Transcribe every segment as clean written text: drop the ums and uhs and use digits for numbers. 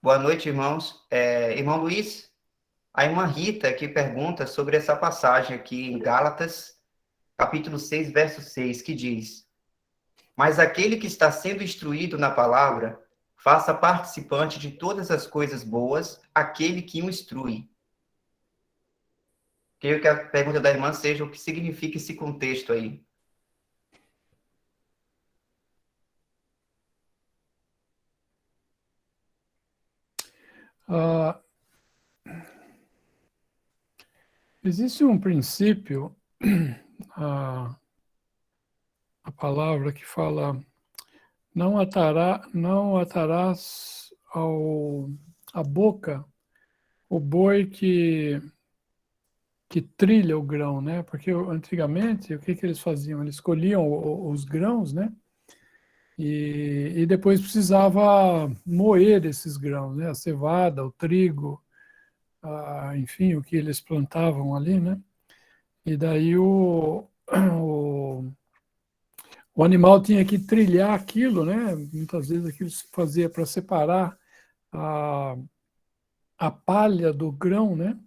Boa noite, irmãos. Irmão Luiz, a irmã Rita aqui pergunta sobre essa passagem aqui em Gálatas, capítulo 6, verso 6, que diz: Mas aquele que está sendo instruído na palavra, faça participante de todas as coisas boas aquele que o instrui. Creio que a pergunta da irmã seja o que significa esse contexto aí. Ah, existe um princípio, a, a palavra que fala, não atarás a boca o boi que trilha o grão, né? Porque antigamente, o que que eles faziam? Eles colhiam os grãos, né? E depois precisava moer esses grãos, né? A cevada, o trigo, enfim, o que eles plantavam ali, né? E daí o, o animal tinha que trilhar aquilo, né? Muitas vezes aquilo se fazia para separar a, a palha do grão, né?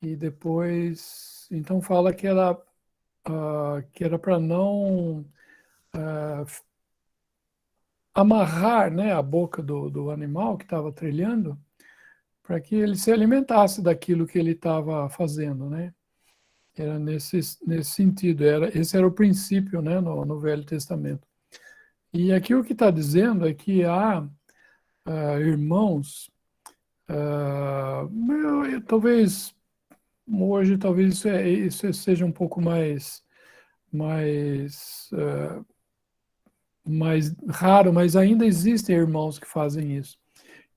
E depois, então fala que era para não amarrar, né, a boca do animal que estava trilhando, para que ele se alimentasse daquilo que ele estava fazendo, né? Era nesse sentido, esse era o princípio, né, no Velho Testamento. E aqui o que está dizendo é que há irmãos, talvez hoje talvez isso seja um pouco mais, mais raro, mas ainda existem irmãos que fazem isso,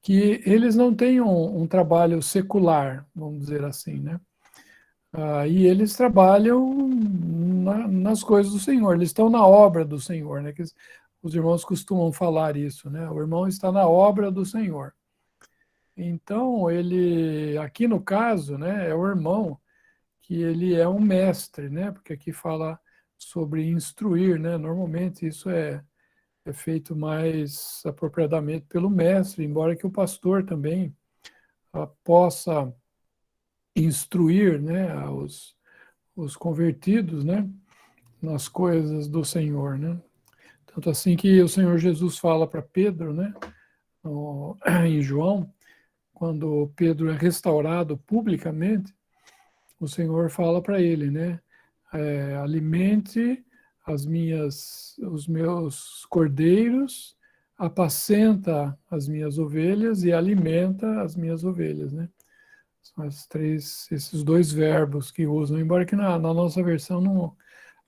que eles não têm um trabalho secular, vamos dizer assim, né? E eles trabalham nas coisas do Senhor, eles estão na obra do Senhor, né? Que os irmãos costumam falar isso, né? O irmão está na obra do Senhor. Então, ele, aqui no caso, né, é o irmão que ele é um mestre, né? Porque aqui fala sobre instruir, né? Normalmente isso é feito mais apropriadamente pelo mestre, embora que o pastor também possa instruir, né, os convertidos, né, nas coisas do Senhor, né? Tanto assim que o Senhor Jesus fala para Pedro, né, em João, quando Pedro é restaurado publicamente, o Senhor fala para ele, né, alimente os meus cordeiros, apacenta as minhas ovelhas e alimenta as minhas ovelhas, né? São esses dois verbos que usam, embora que na nossa versão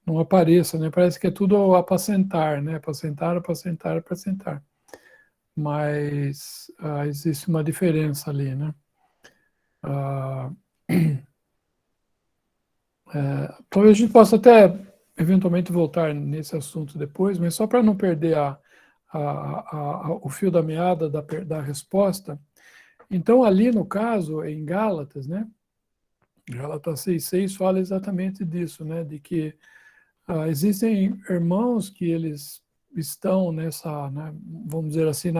não apareça, né? Parece que é tudo apacentar, né? Apacentar, apacentar, apacentar. Mas existe uma diferença ali, né? Ah, talvez a gente possa até eventualmente voltar nesse assunto depois, mas só para não perder o fio da meada da resposta. Então, ali no caso, em Gálatas, né? Gálatas 6,6 fala exatamente disso, né? De que existem irmãos que eles estão nessa, né, vamos dizer assim,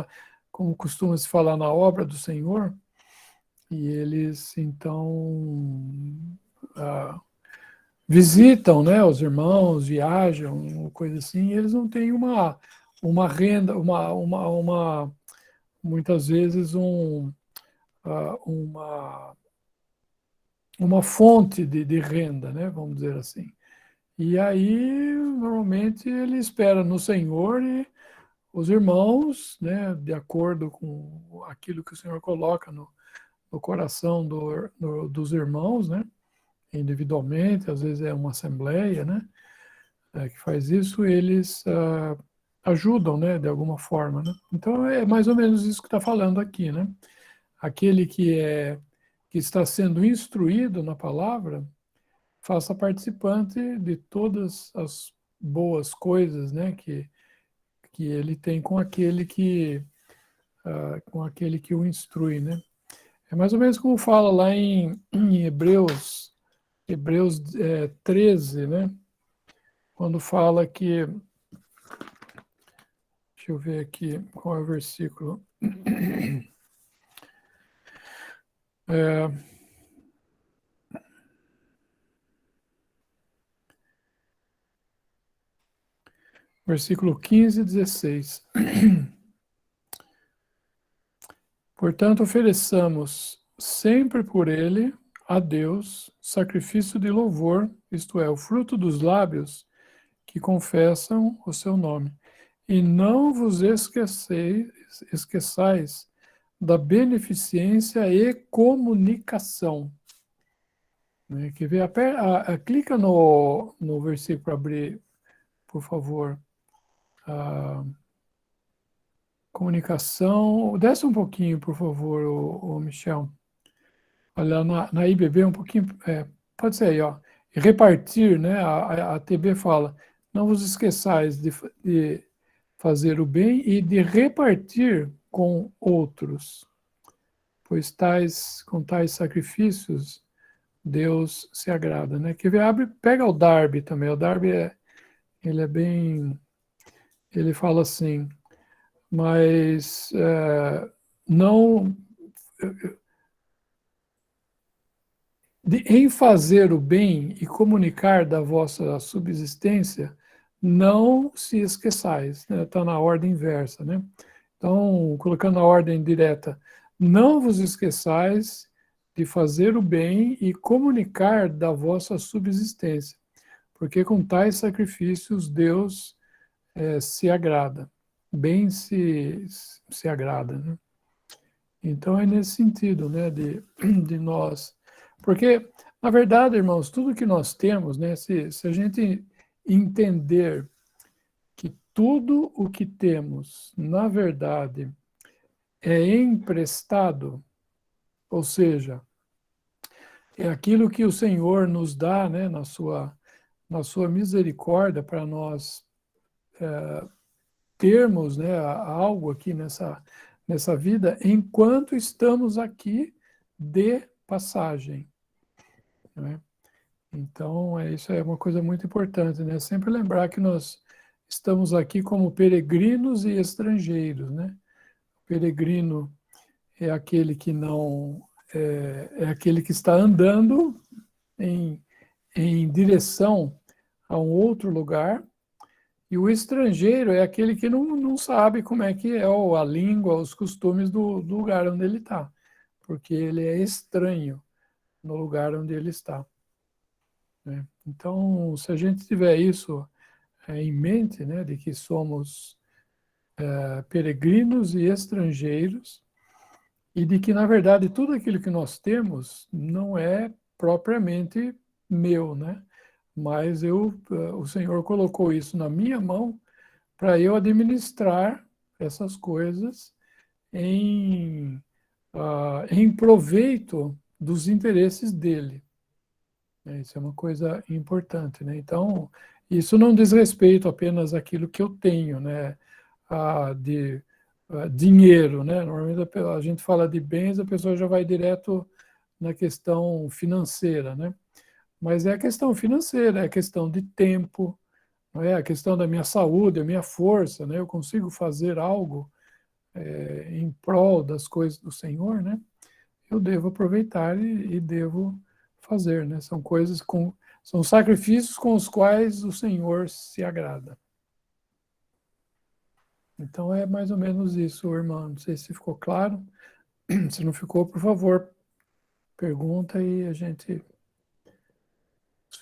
como costuma se falar, na obra do Senhor, e eles então visitam, né, os irmãos, viajam, coisa assim, e eles não têm uma renda, muitas vezes uma, uma fonte de renda, né, vamos dizer assim. E aí, normalmente, ele espera no Senhor e os irmãos, né, de acordo com aquilo que o Senhor coloca no coração dos irmãos, né, individualmente, às vezes é uma assembleia, né, que faz isso, eles ajudam, né, de alguma forma, né. Então, é mais ou menos isso que está falando aqui, né. Aquele que está sendo instruído na palavra, faça participante de todas as boas coisas, né, que ele tem com aquele que o instrui, né? É mais ou menos como fala lá em Hebreus 13, né? Quando fala que, deixa eu ver aqui qual é o versículo. É, versículo 15 e 16. Portanto, ofereçamos sempre por ele a Deus sacrifício de louvor, isto é, o fruto dos lábios que confessam o seu nome. E não vos esqueçais da beneficência e comunicação. Né? Quer ver? Clica no versículo para abrir, por favor. Comunicação. Desce um pouquinho, por favor, o Michel. Olha, na IBB um pouquinho. Pode ser aí, ó. E repartir, né? A TB fala: não vos esqueçais de fazer o bem e de repartir com outros, pois com tais sacrifícios Deus se agrada, né? Quer ver? Pega o Darby também. O Darby ele é bem, ele fala assim, mas não em fazer o bem e comunicar da vossa subsistência, não se esqueçais, né? Está na ordem inversa, né? Então, colocando a ordem direta, não vos esqueçais de fazer o bem e comunicar da vossa subsistência, porque com tais sacrifícios Deus se agrada, bem se agrada, né? Então é nesse sentido, né, de nós, porque na verdade, irmãos, tudo que nós temos, né, se a gente entender que tudo o que temos, na verdade, é emprestado, ou seja, é aquilo que o Senhor nos dá, né, na sua misericórdia para nós termos, né, algo aqui nessa vida enquanto estamos aqui de passagem, né? Então, isso é uma coisa muito importante, né? Sempre lembrar que nós estamos aqui como peregrinos e estrangeiros, né? Peregrino é aquele que não é aquele que está andando em direção a um outro lugar, e o estrangeiro é aquele que não sabe como é que é a língua, os costumes do lugar onde ele está, porque ele é estranho no lugar onde ele está, né? Então, se a gente tiver isso em mente, né, de que somos peregrinos e estrangeiros, e de que, na verdade, tudo aquilo que nós temos não é propriamente meu, né? Mas o Senhor colocou isso na minha mão para eu administrar essas coisas em proveito dos interesses dele. Isso é uma coisa importante, né? Então, isso não diz respeito apenas àquilo que eu tenho, né? De dinheiro, né? Normalmente a gente fala de bens, a pessoa já vai direto na questão financeira, né? Mas é a questão financeira, é a questão de tempo, não é a questão da minha saúde, a minha força, né? Eu consigo fazer algo em prol das coisas do Senhor, né? Eu devo aproveitar e devo fazer, né? São sacrifícios com os quais o Senhor se agrada. Então é mais ou menos isso, irmão. Não sei se ficou claro. Se não ficou, por favor, pergunta e se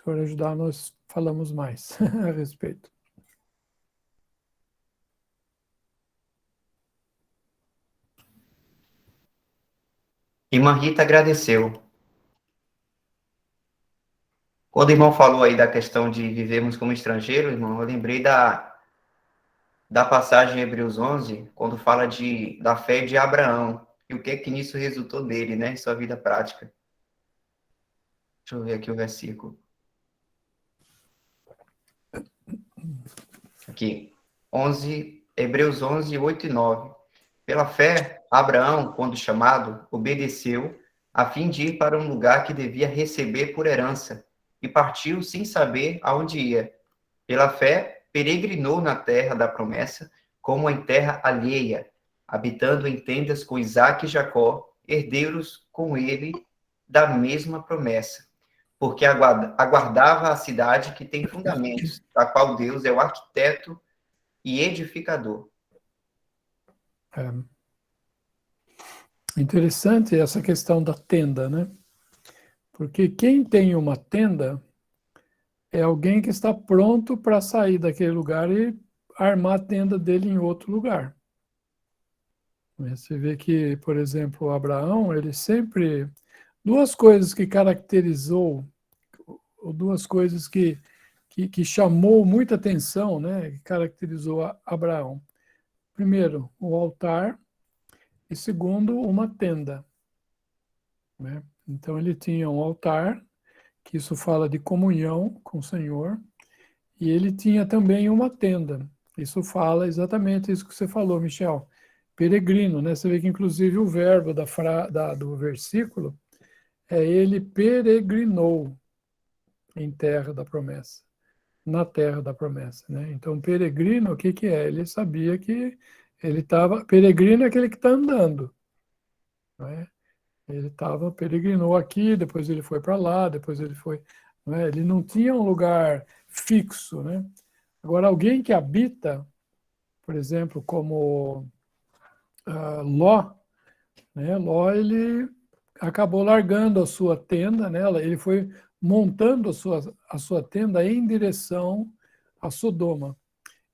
o senhor ajudar, nós falamos mais a respeito. Irmã Rita agradeceu. Quando o irmão falou aí da questão de vivermos como estrangeiros, irmão, eu lembrei da passagem em Hebreus 11, quando fala da fé de Abraão, e o que nisso resultou dele, né, em sua vida prática. Deixa eu ver aqui o versículo. Aqui, Hebreus 11, 8 e 9. Pela fé, Abraão, quando chamado, obedeceu, a fim de ir para um lugar que devia receber por herança, e partiu sem saber aonde ia. Pela fé, peregrinou na terra da promessa, como em terra alheia, habitando em tendas com Isaque e Jacó, herdeiros com ele da mesma promessa, porque aguardava a cidade que tem fundamentos, da qual Deus é o arquiteto e edificador. É interessante essa questão da tenda, né? Porque quem tem uma tenda é alguém que está pronto para sair daquele lugar e armar a tenda dele em outro lugar. Você vê que, por exemplo, Abraão, ele sempre. Duas coisas que caracterizou, ou duas coisas que chamou muita atenção, né? Que caracterizou Abraão. Primeiro, o altar, e segundo, uma tenda. Né? Então, ele tinha um altar, que isso fala de comunhão com o Senhor, e ele tinha também uma tenda. Isso fala exatamente isso que você falou, Michel. Peregrino, né? Você vê que, inclusive, o verbo do versículo é ele peregrinou em terra da promessa, na terra da promessa, né? Então, peregrino, o que que é? Ele sabia que ele estava... Peregrino é aquele que está andando, né? Ele estava, peregrinou aqui, depois ele foi para lá, depois ele foi... Né? Ele não tinha um lugar fixo, né? Agora, alguém que habita, por exemplo, como Ló, né? Ló, ele acabou largando a sua tenda, né? Ele foi montando a sua tenda em direção a Sodoma.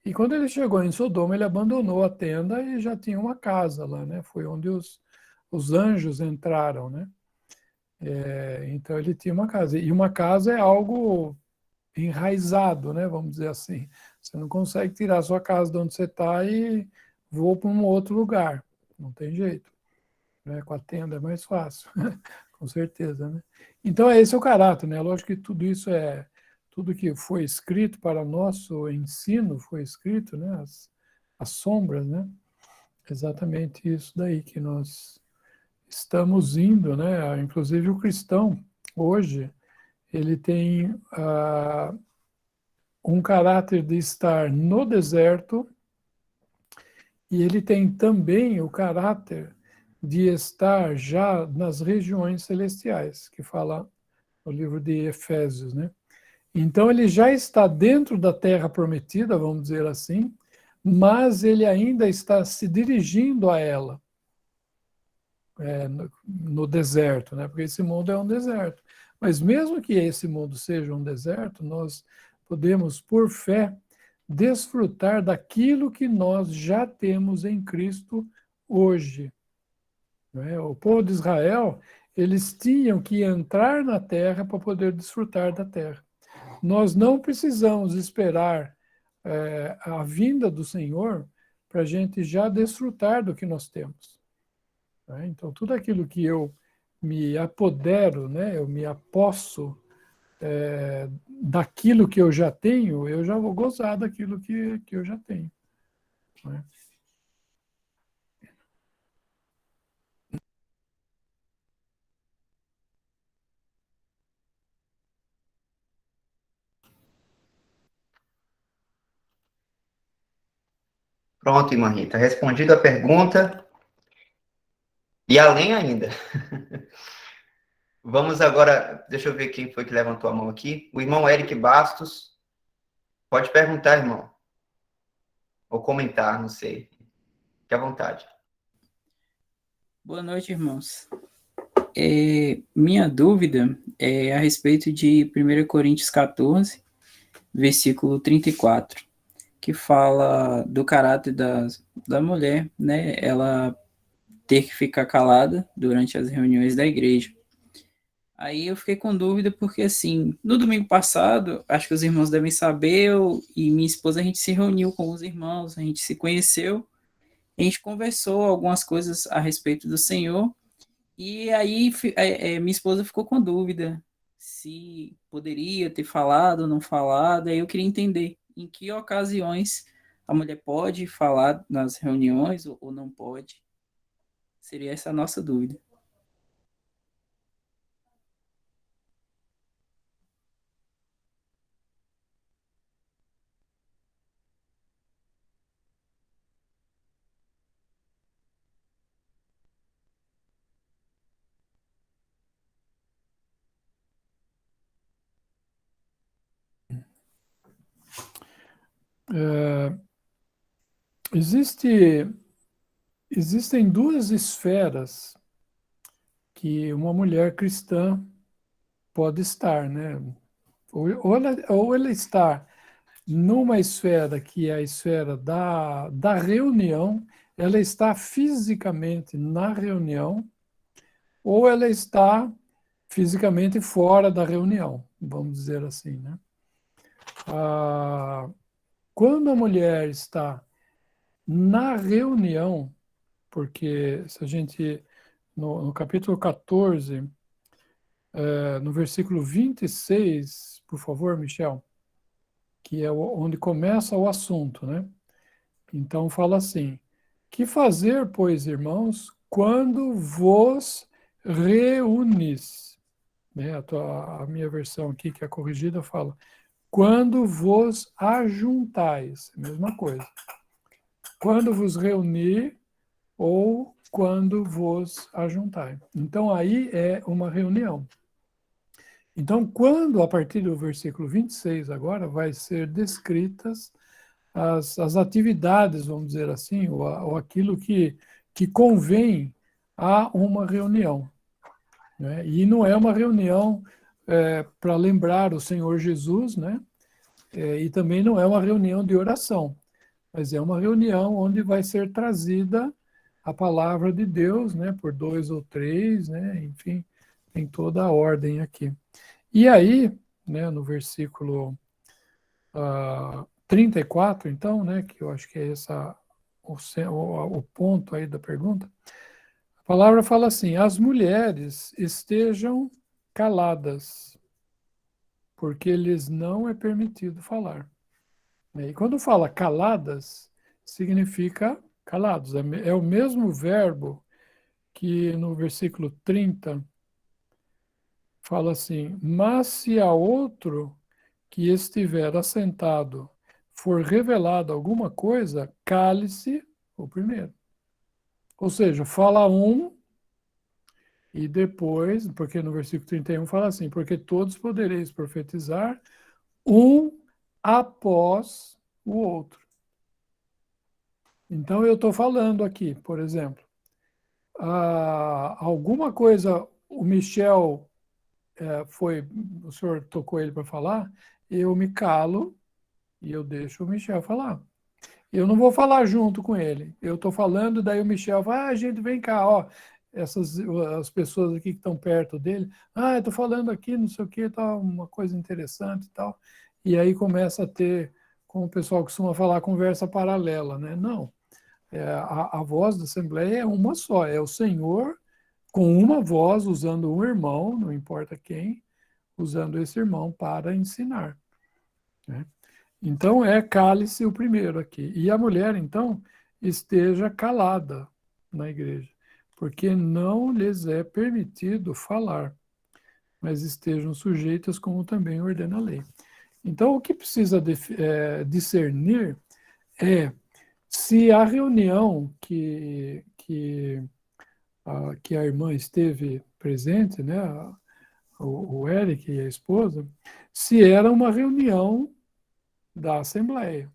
E quando ele chegou em Sodoma, ele abandonou a tenda e já tinha uma casa lá, né? Foi onde os anjos entraram, né? Então ele tinha uma casa. E uma casa é algo enraizado, né? Vamos dizer assim. Você não consegue tirar a sua casa de onde você está e voar para um outro lugar. Não tem jeito. Né? Com a tenda é mais fácil, com certeza, né? Então, esse é o caráter, né? Lógico que tudo isso tudo que foi escrito para nosso ensino foi escrito, né? As sombras, né? Exatamente isso daí que nós estamos indo, né? Inclusive o cristão, hoje, ele tem um caráter de estar no deserto e ele tem também o caráter de estar já nas regiões celestiais, que fala no livro de Efésios, né? Então ele já está dentro da terra prometida, vamos dizer assim, mas ele ainda está se dirigindo a ela, no deserto, né? Porque esse mundo é um deserto. Mas mesmo que esse mundo seja um deserto, nós podemos, por fé, desfrutar daquilo que nós já temos em Cristo hoje. Né? O povo de Israel, eles tinham que entrar na terra para poder desfrutar da terra. Nós não precisamos esperar a vinda do Senhor para a gente já desfrutar do que nós temos. Né? Então, tudo aquilo que eu me apodero, né, eu me aposso daquilo que eu já tenho, eu já vou gozar daquilo que eu já tenho. Né? Pronto, irmã Rita, respondido a pergunta e além ainda. Vamos agora, deixa eu ver quem foi que levantou a mão aqui. O irmão Eric Bastos. Pode perguntar, irmão. Ou comentar, não sei. Fique à vontade. Boa noite, irmãos. Minha dúvida é a respeito de 1 Coríntios 14, versículo 34, que fala do caráter da mulher, né? Ela ter que ficar calada durante as reuniões da igreja. Aí eu fiquei com dúvida porque, assim, no domingo passado, acho que os irmãos devem saber, eu e minha esposa, a gente se reuniu com os irmãos, a gente se conheceu, a gente conversou algumas coisas a respeito do Senhor, e aí minha esposa ficou com dúvida se poderia ter falado ou não falado. Aí eu queria entender em que ocasiões a mulher pode falar nas reuniões ou não pode. Seria essa a nossa dúvida. Existem duas esferas que uma mulher cristã pode estar, né? Ou ela está numa esfera que é a esfera da reunião, ela está fisicamente na reunião, ou ela está fisicamente fora da reunião, vamos dizer assim, né? Ah, quando a mulher está na reunião, porque se a gente, no capítulo 14, no versículo 26, por favor, Michel, que é onde começa o assunto, né? Então fala assim: que fazer, pois, irmãos, quando vos reunis? Né? A minha versão aqui, que é corrigida, fala: quando vos ajuntais, mesma coisa. Quando vos reunir ou quando vos ajuntai. Então aí é uma reunião. Então, quando, a partir do versículo 26 agora, vai ser descritas as atividades, vamos dizer assim, ou aquilo que convém a uma reunião. Né? E não é uma reunião para lembrar o Senhor Jesus, né? E também não é uma reunião de oração, mas é uma reunião onde vai ser trazida a palavra de Deus, né? Por dois ou três, né? Enfim, tem toda a ordem aqui. E aí, né, no versículo 34, então, né, que eu acho que é o ponto aí da pergunta, a palavra fala assim: as mulheres estejam caladas, porque lhes não é permitido falar. E quando fala caladas, significa calados. É o mesmo verbo que no versículo 30 fala assim: mas se a outro que estiver assentado for revelado alguma coisa, cale-se o primeiro. Ou seja, fala um e depois, porque no versículo 31 fala assim: porque todos podereis profetizar um após o outro. Então eu estou falando aqui, por exemplo, alguma coisa o Michel o senhor tocou ele para falar, eu me calo e eu deixo o Michel falar. Eu não vou falar junto com ele. Eu estou falando, daí o Michel vai, gente, vem cá, ó. As pessoas aqui que estão perto dele, eu estou falando aqui, não sei o que, tá uma coisa interessante e tal. E aí começa a ter, como o pessoal costuma falar, conversa paralela, né? Não. A voz da Assembleia é uma só, é o Senhor com uma voz, usando um irmão, não importa quem, usando esse irmão para ensinar. Né? Então, cale-se o primeiro aqui. E a mulher, então, esteja calada na igreja, porque não lhes é permitido falar, mas estejam sujeitas, como também ordena a lei. Então, o que precisa discernir é se a reunião que a irmã esteve presente, né, o Eric e a esposa, se era uma reunião da Assembleia.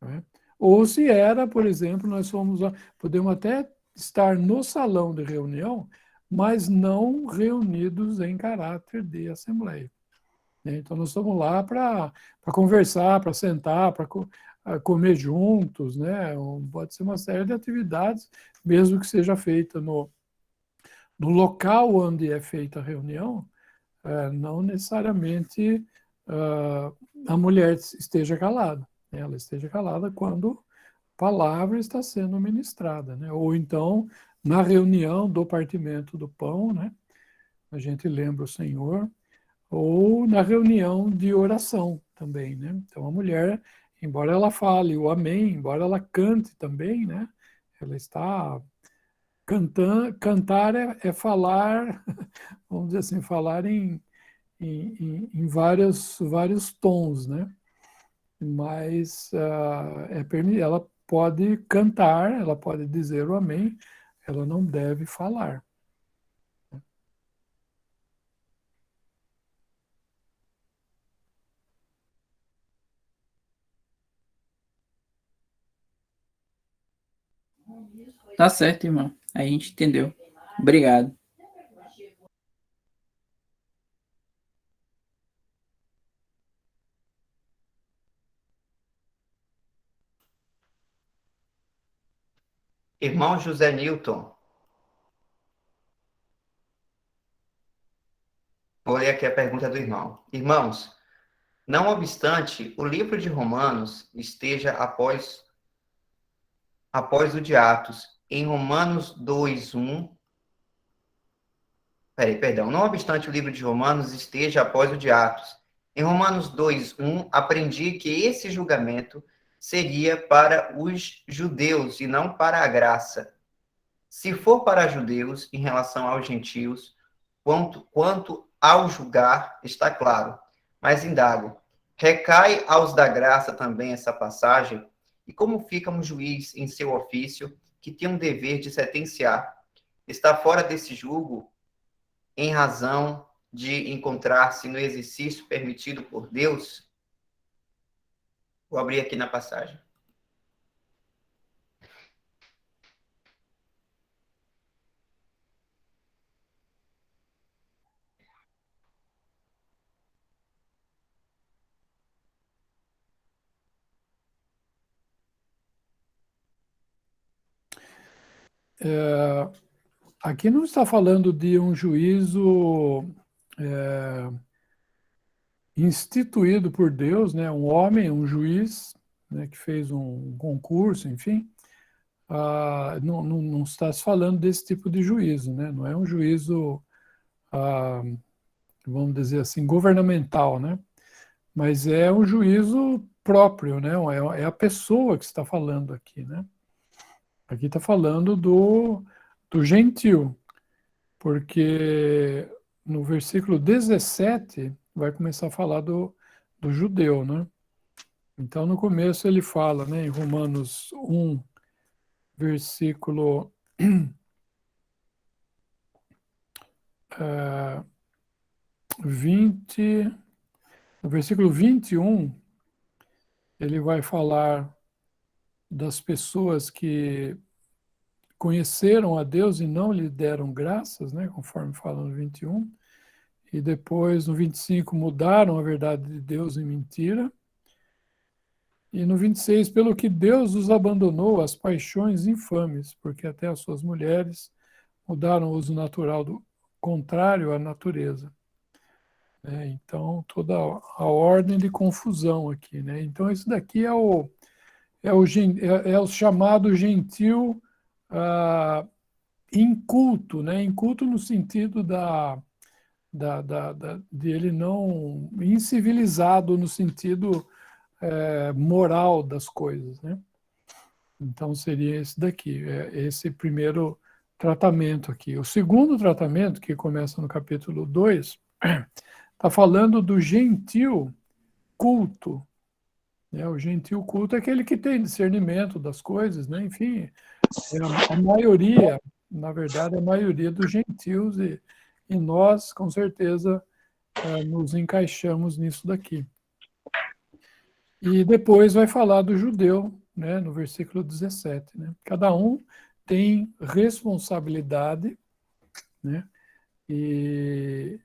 Né? Ou se era, por exemplo, podemos até estar no salão de reunião, mas não reunidos em caráter de Assembleia. Né? Então, nós estamos lá para conversar, para sentar, para comer juntos, né? Pode ser uma série de atividades, mesmo que seja feita no local onde é feita a reunião, não necessariamente a mulher esteja calada. Né? Ela esteja calada quando a palavra está sendo ministrada. Né? Ou então, na reunião do partimento do pão, né? A gente lembra o Senhor, ou na reunião de oração também. Né? Então, a mulher, embora ela fale o amém, embora ela cante também, né? Ela está cantar é falar, vamos dizer assim, falar em vários tons, né? Mas ela pode cantar, ela pode dizer o amém, ela não deve falar. Tá certo, irmão. A gente entendeu. Obrigado. Irmão José Newton, vou ler aqui a pergunta do irmão. Irmãos, não obstante o livro de Romanos esteja após o de Atos, em Romanos 2:1, perdão, não obstante o livro de Romanos esteja após o de Atos, em Romanos 2:1, aprendi que esse julgamento seria para os judeus e não para a graça. Se for para judeus, em relação aos gentios, quanto ao julgar, está claro. Mas indago, recai aos da graça também essa passagem? E como fica um juiz em seu ofício, que tem um dever de sentenciar? Está fora desse julgo, em razão de encontrar-se no exercício permitido por Deus? Vou abrir aqui na passagem. Aqui não está falando de um juízo instituído por Deus, né? Um homem, um juiz, né, que fez um concurso, enfim. Não está se falando desse tipo de juízo, né? Não é um juízo, vamos dizer assim, governamental, né? Mas é um juízo próprio, né? É a pessoa que está falando aqui, né? Aqui está falando do gentil, porque no versículo 17 vai começar a falar do judeu, né? Então, no começo ele fala, né, em Romanos 1, versículo 20, no versículo 21, ele vai falar das pessoas que conheceram a Deus e não lhe deram graças, né, conforme fala no 21, e depois no 25 mudaram a verdade de Deus em mentira, e no 26, pelo que Deus os abandonou às paixões infames, porque até as suas mulheres mudaram o uso natural do contrário à natureza. Então, toda a ordem de confusão aqui, né? Então, isso daqui é o chamado gentil inculto, né? Inculto no sentido de ele não incivilizado no sentido moral das coisas, né? Então seria esse daqui, esse primeiro tratamento aqui. O segundo tratamento, que começa no capítulo 2, está falando do gentil culto. O gentil culto é aquele que tem discernimento das coisas, né? Enfim, a maioria, na verdade, a maioria dos gentios, e nós, com certeza, nos encaixamos nisso daqui. E depois vai falar do judeu, né, no versículo 17. Né? Cada um tem responsabilidade, né, e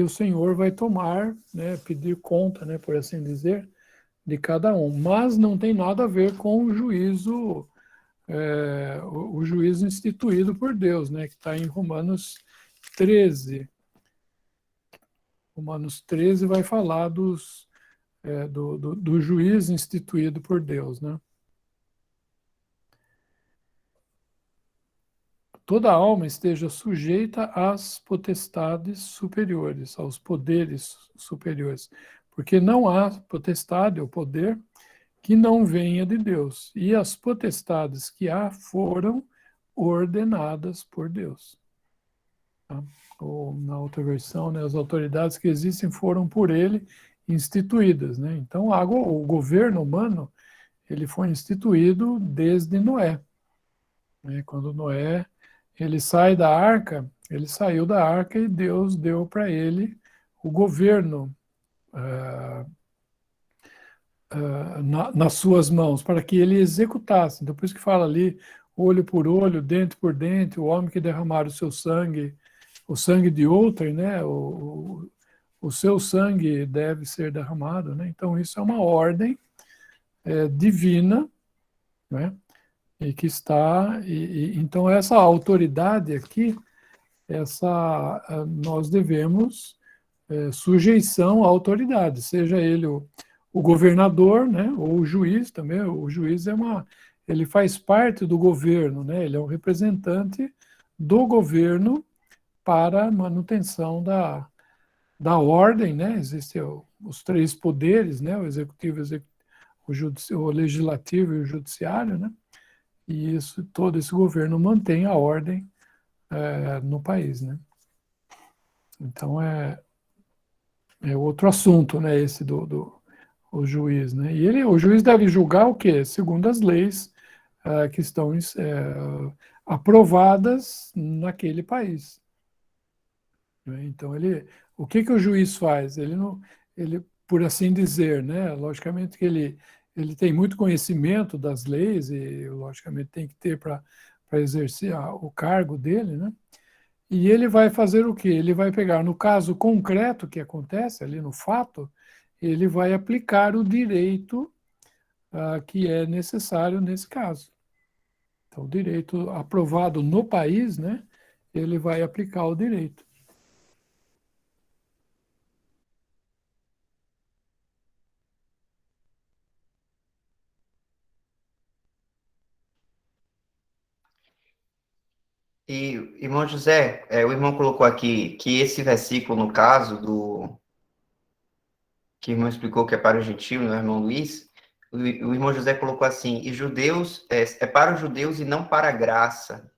o Senhor vai tomar, né, pedir conta, né, por assim dizer, de cada um. Mas não tem nada a ver com o juízo, o juízo instituído por Deus, né, que está em Romanos 13. Romanos 13 vai falar do juiz instituído por Deus, né? Toda alma esteja sujeita às potestades superiores, aos poderes superiores, porque não há potestade ou poder que não venha de Deus, e as potestades que há foram ordenadas por Deus. Tá? Ou na outra versão, né, as autoridades que existem foram por ele instituídas, né? Então, o governo humano, ele foi instituído desde Noé, né? Quando Noé ele saiu da arca e Deus deu para ele o governo nas suas mãos, para que ele executasse. Então, por isso que fala ali olho por olho, dente por dente, o homem que derramar o sangue de outrem, né? O seu sangue deve ser derramado, né? Então isso é uma ordem divina, né? E que está, então essa autoridade aqui, nós devemos sujeição à autoridade, seja ele o governador, né? Ou o juiz também. O juiz ele faz parte do governo, né? Ele é um representante do governo para a manutenção da ordem, né? Existem os três poderes, né? O executivo, o legislativo e o judiciário, né? E todo esse governo mantém a ordem no país, né? Então é outro assunto, né? Esse o juiz, né? E o juiz deve julgar o quê? Segundo as leis que estão aprovadas naquele país. Então, o que o juiz faz? Ele não, por assim dizer, né? Logicamente que ele tem muito conhecimento das leis e, logicamente, tem que ter para exercer o cargo dele, né? E ele vai fazer o quê? Ele vai pegar, no caso concreto que acontece ali no fato, ele vai aplicar o direito que é necessário nesse caso. Então, o direito aprovado no país, né? Ele vai aplicar o direito. E, irmão José, o irmão colocou aqui que esse versículo, no caso que o irmão explicou que é para o gentio, não é, irmão Luiz? O irmão José colocou assim, e judeus, é para os judeus e não para a graça.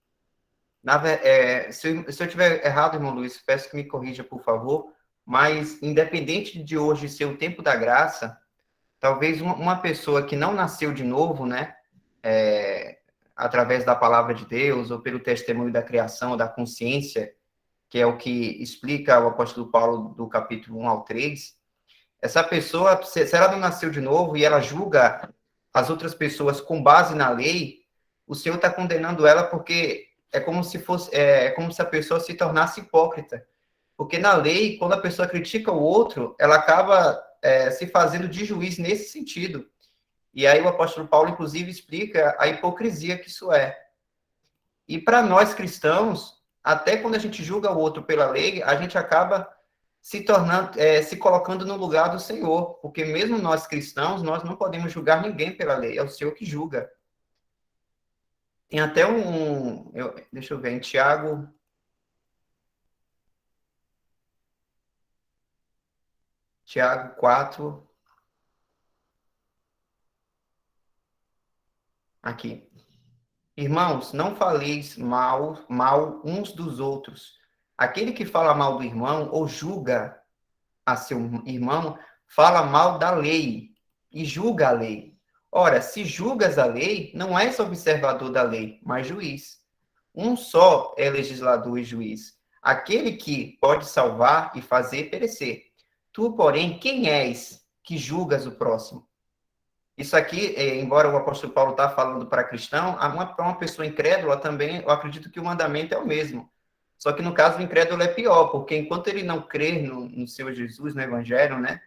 Se eu tiver errado, irmão Luiz, peço que me corrija, por favor, mas independente de hoje ser o tempo da graça, talvez uma pessoa que não nasceu de novo, né, através da palavra de Deus, ou pelo testemunho da criação, da consciência, que é o que explica o apóstolo Paulo do capítulo 1 ao 3, essa pessoa, se ela não nasceu de novo e ela julga as outras pessoas com base na lei, o Senhor está condenando ela porque é como se a pessoa se tornasse hipócrita. Porque na lei, quando a pessoa critica o outro, ela acaba se fazendo de juiz nesse sentido. E aí o apóstolo Paulo, inclusive, explica a hipocrisia que isso é. E para nós cristãos, até quando a gente julga o outro pela lei, a gente acaba se tornando, se colocando no lugar do Senhor, porque mesmo nós cristãos, nós não podemos julgar ninguém pela lei, é o Senhor que julga. Tem até deixa eu ver, em Tiago 4, aqui. Irmãos, não faleis mal uns dos outros. Aquele que fala mal do irmão ou julga a seu irmão, fala mal da lei e julga a lei. Ora, se julgas a lei, não és observador da lei, mas juiz. Um só é legislador e juiz, aquele que pode salvar e fazer perecer. Tu, porém, quem és que julgas o próximo? Isso aqui, embora o apóstolo Paulo está falando para cristão, para uma pessoa incrédula também, eu acredito que o mandamento é o mesmo. Só que no caso do incrédulo é pior, porque enquanto ele não crer no Senhor Jesus, no Evangelho, né,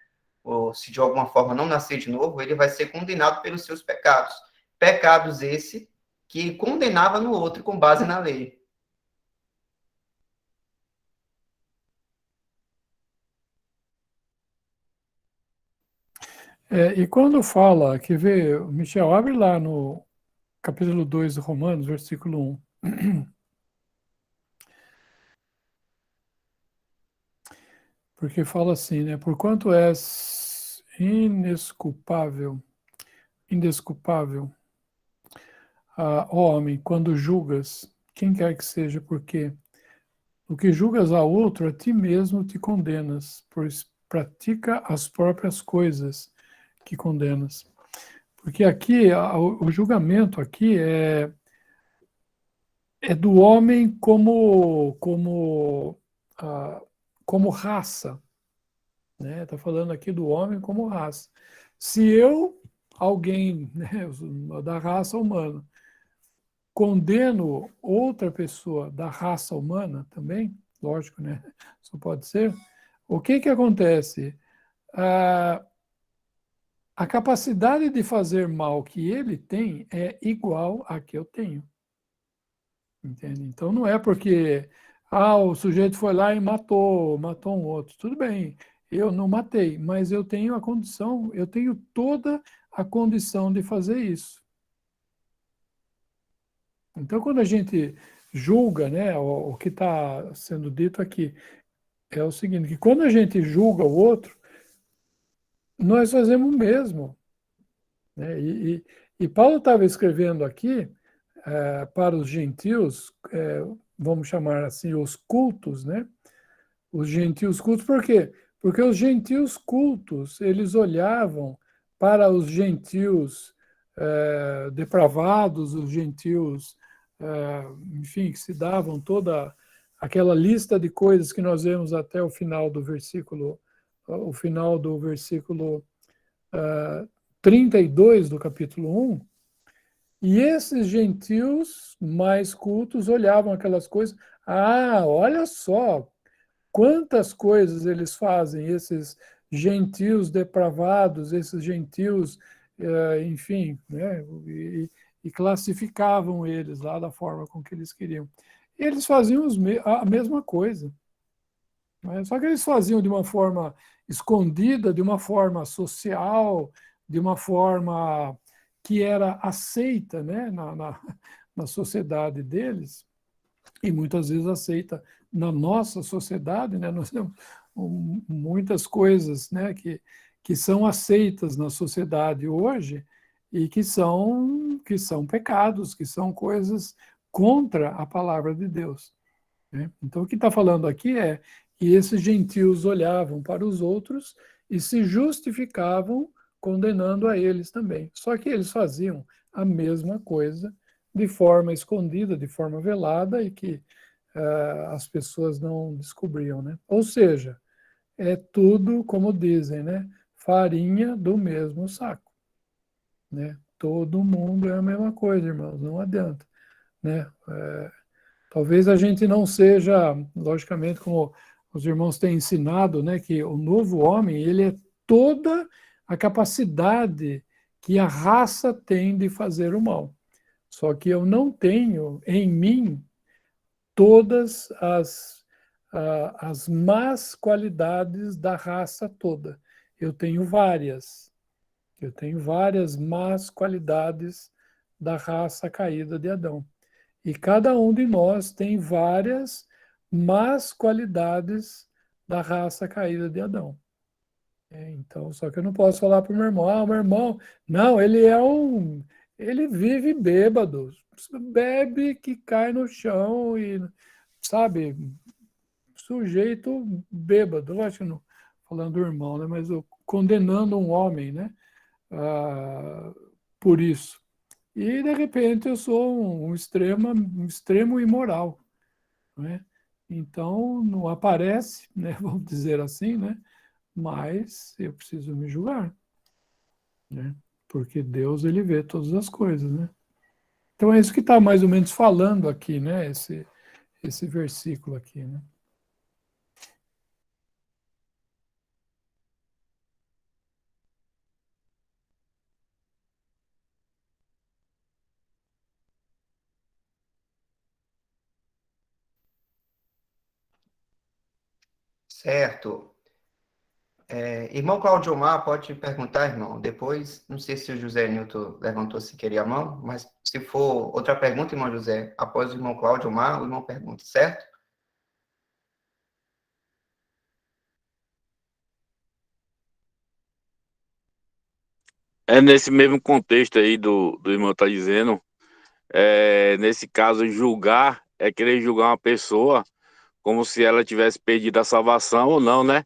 ou se de alguma forma não nascer de novo, ele vai ser condenado pelos seus pecados. Pecados esse que condenava no outro com base na lei. E quando fala, quer ver, Michel, abre lá no capítulo 2 de Romanos, versículo 1. Porque fala assim, né? Porquanto és indesculpável, ó homem, quando julgas, quem quer que seja, porque o que julgas a outro, a ti mesmo te condenas, pois pratica as próprias coisas que condenas. Porque aqui, o julgamento aqui é do homem como raça, né? Está falando aqui do homem como raça. Se alguém, né, da raça humana, condeno outra pessoa da raça humana também, lógico, né? Isso pode ser. O que acontece? A capacidade de fazer mal que ele tem é igual à que eu tenho. Entende? Então não é porque o sujeito foi lá e matou um outro. Tudo bem, eu não matei, mas eu tenho a condição, eu tenho toda a condição de fazer isso. Então, quando a gente julga, né, o que está sendo dito aqui é o seguinte, que quando a gente julga o outro, nós fazemos o mesmo. Né? E Paulo estava escrevendo aqui para os gentios, vamos chamar assim, os cultos, né? Os gentios cultos, por quê? Porque os gentios cultos, eles olhavam para os gentios depravados, os gentios, enfim, que se davam toda aquela lista de coisas que nós vemos até o final do versículo, 32 do capítulo 1, e esses gentios mais cultos olhavam aquelas coisas, olha só, quantas coisas eles fazem, esses gentios depravados, esses gentios, enfim, né, e classificavam eles lá da forma com que eles queriam. Eles faziam a mesma coisa, né? Só que eles faziam de uma forma escondida, de uma forma social, de uma forma que era aceita, né, na sociedade deles, e muitas vezes aceita na nossa sociedade, né? Nós temos muitas coisas, né, que são aceitas na sociedade hoje e que são pecados, que são coisas contra a palavra de Deus. Né? Então, o que está falando aqui é que esses gentios olhavam para os outros e se justificavam condenando a eles também. Só que eles faziam a mesma coisa de forma escondida, de forma velada, e que as pessoas não descobriam, né? Ou seja, é tudo, como dizem, né? Farinha do mesmo saco, né? Todo mundo é a mesma coisa, irmãos, não adianta, né? Talvez a gente não seja, logicamente, como os irmãos têm ensinado, né, que o novo homem, ele é toda a capacidade que a raça tem de fazer o mal. Só que eu não tenho em mim todas as más qualidades da raça toda. Eu tenho várias. Eu tenho várias más qualidades da raça caída de Adão. E cada um de nós tem várias más qualidades da raça caída de Adão. Então, só que eu não posso falar para o meu irmão, não, ele vive bêbado, bebe que cai no chão e, sabe, sujeito bêbado, lógico que não falando do irmão, né, mas eu condenando um homem, né, por isso. E, de repente, eu sou um extremo imoral, né? Então, não aparece, né, vamos dizer assim, né, mas eu preciso me julgar, né? Porque Deus, ele vê todas as coisas, né? Então é isso que está mais ou menos falando aqui, né? Esse versículo aqui, né? Certo. Irmão Claudio Mar, pode perguntar, irmão. Depois, não sei se o José Newton levantou se queria a mão, mas se for outra pergunta, irmão José, após o irmão Claudio Mar, o irmão pergunta, certo? É nesse mesmo contexto aí do irmão tá dizendo, nesse caso, julgar é querer julgar uma pessoa como se ela tivesse perdido a salvação ou não, né?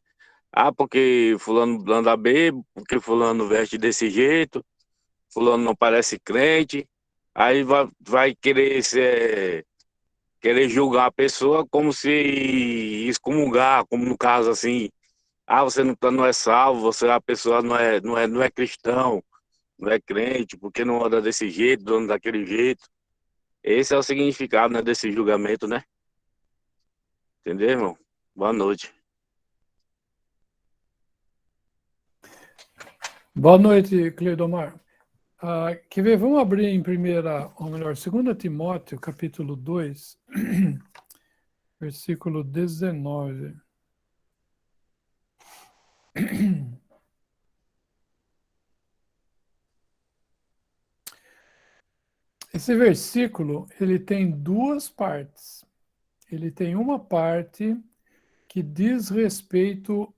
Porque fulano anda bêbado, porque fulano veste desse jeito, fulano não parece crente, aí vai querer julgar a pessoa como se excomungar, como no caso assim, você não é salvo, a pessoa não é cristão, não é crente, porque não anda desse jeito, anda daquele jeito. Esse é o significado, né, desse julgamento, né? Entendeu, irmão? Boa noite. Boa noite, Cleidomar. Quer ver? Vamos abrir em primeira, ou melhor, 2 Timóteo, capítulo 2, versículo 19. Esse versículo, ele tem duas partes. Ele tem uma parte que diz respeito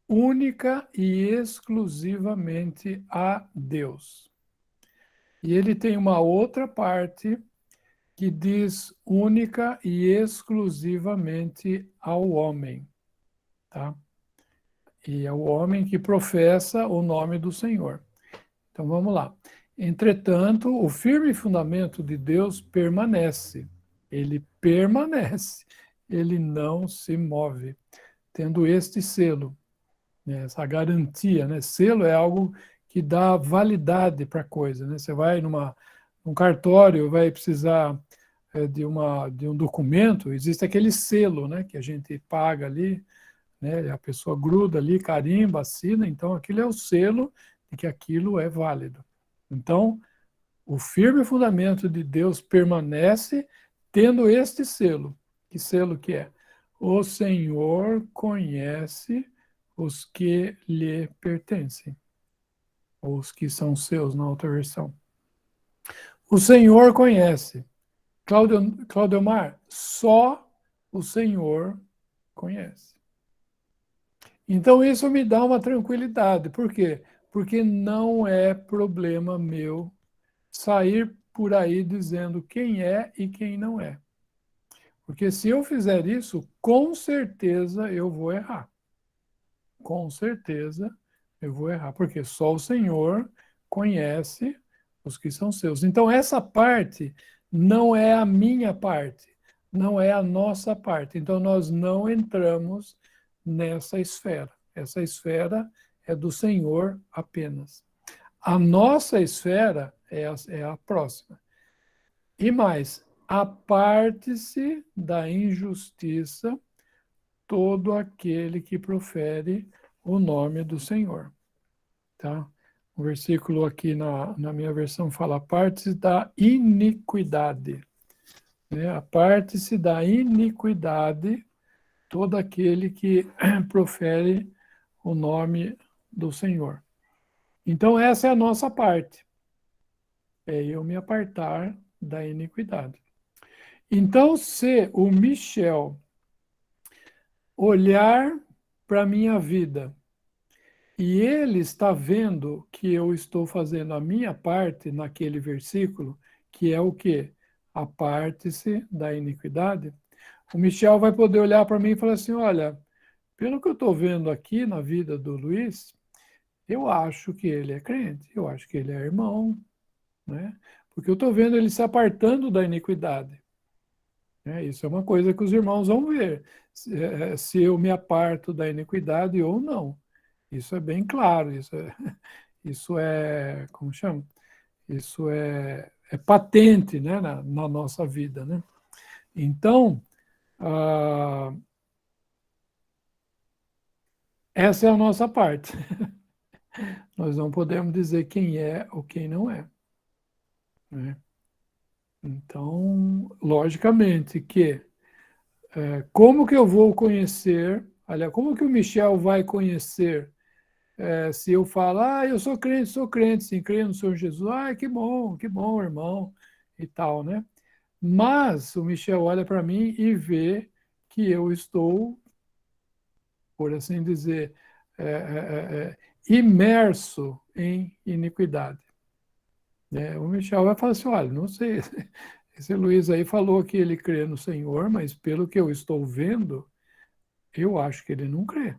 única e exclusivamente a Deus. E ele tem uma outra parte que diz única e exclusivamente ao homem, tá? E é o homem que professa o nome do Senhor. Então vamos lá. Entretanto, o firme fundamento de Deus permanece. Ele permanece. Ele não se move, tendo este selo, né, essa garantia, né? Selo é algo que dá validade para a coisa, né? Você vai num cartório, vai precisar de um documento, existe aquele selo, né, que a gente paga ali, né? A pessoa gruda ali, carimba, assina, então aquilo é o selo de que aquilo é válido. Então, o firme fundamento de Deus permanece tendo este selo. Que selo que é? O Senhor conhece os que lhe pertencem, ou os que são seus, na outra versão. O Senhor conhece. Claudiomar, só o Senhor conhece. Então isso me dá uma tranquilidade. Por quê? Porque não é problema meu sair por aí dizendo quem é e quem não é. Porque se eu fizer isso, com certeza eu vou errar. Com certeza eu vou errar, porque só o Senhor conhece os que são seus. Então, essa parte não é a minha parte, não é a nossa parte. Então, nós não entramos nessa esfera. Essa esfera é do Senhor apenas. A nossa esfera é a próxima. E mais, aparte-se da injustiça todo aquele que profere o nome do Senhor. Tá? O versículo aqui na minha versão fala: aparte-se da iniquidade. Né? Aparte-se da iniquidade todo aquele que profere o nome do Senhor. Então, essa é a nossa parte. É eu me apartar da iniquidade. Então, se o Michel olhar para a minha vida e ele está vendo que eu estou fazendo a minha parte naquele versículo, que é o quê? Aparte-se da iniquidade. O Michel vai poder olhar para mim e falar assim: olha, pelo que eu estou vendo aqui na vida do Luiz, eu acho que ele é crente, eu acho que ele é irmão, né? Porque eu estou vendo ele se apartando da iniquidade. Isso é uma coisa que os irmãos vão ver, se eu me aparto da iniquidade ou não. Isso é bem claro, isso é como chama? Isso é patente, né, na nossa vida, né? Então, essa é a nossa parte. Nós não podemos dizer quem é ou quem não é, né? Então, logicamente que como que eu vou conhecer, aliás, como que o Michel vai conhecer se eu falar, eu sou crente, sim, creio no Senhor Jesus, que bom, irmão, e tal, né? Mas o Michel olha para mim e vê que eu estou, por assim dizer, imerso em iniquidade. O Michel vai falar assim: olha, não sei, esse Luiz aí falou que ele crê no Senhor, mas pelo que eu estou vendo, eu acho que ele não crê.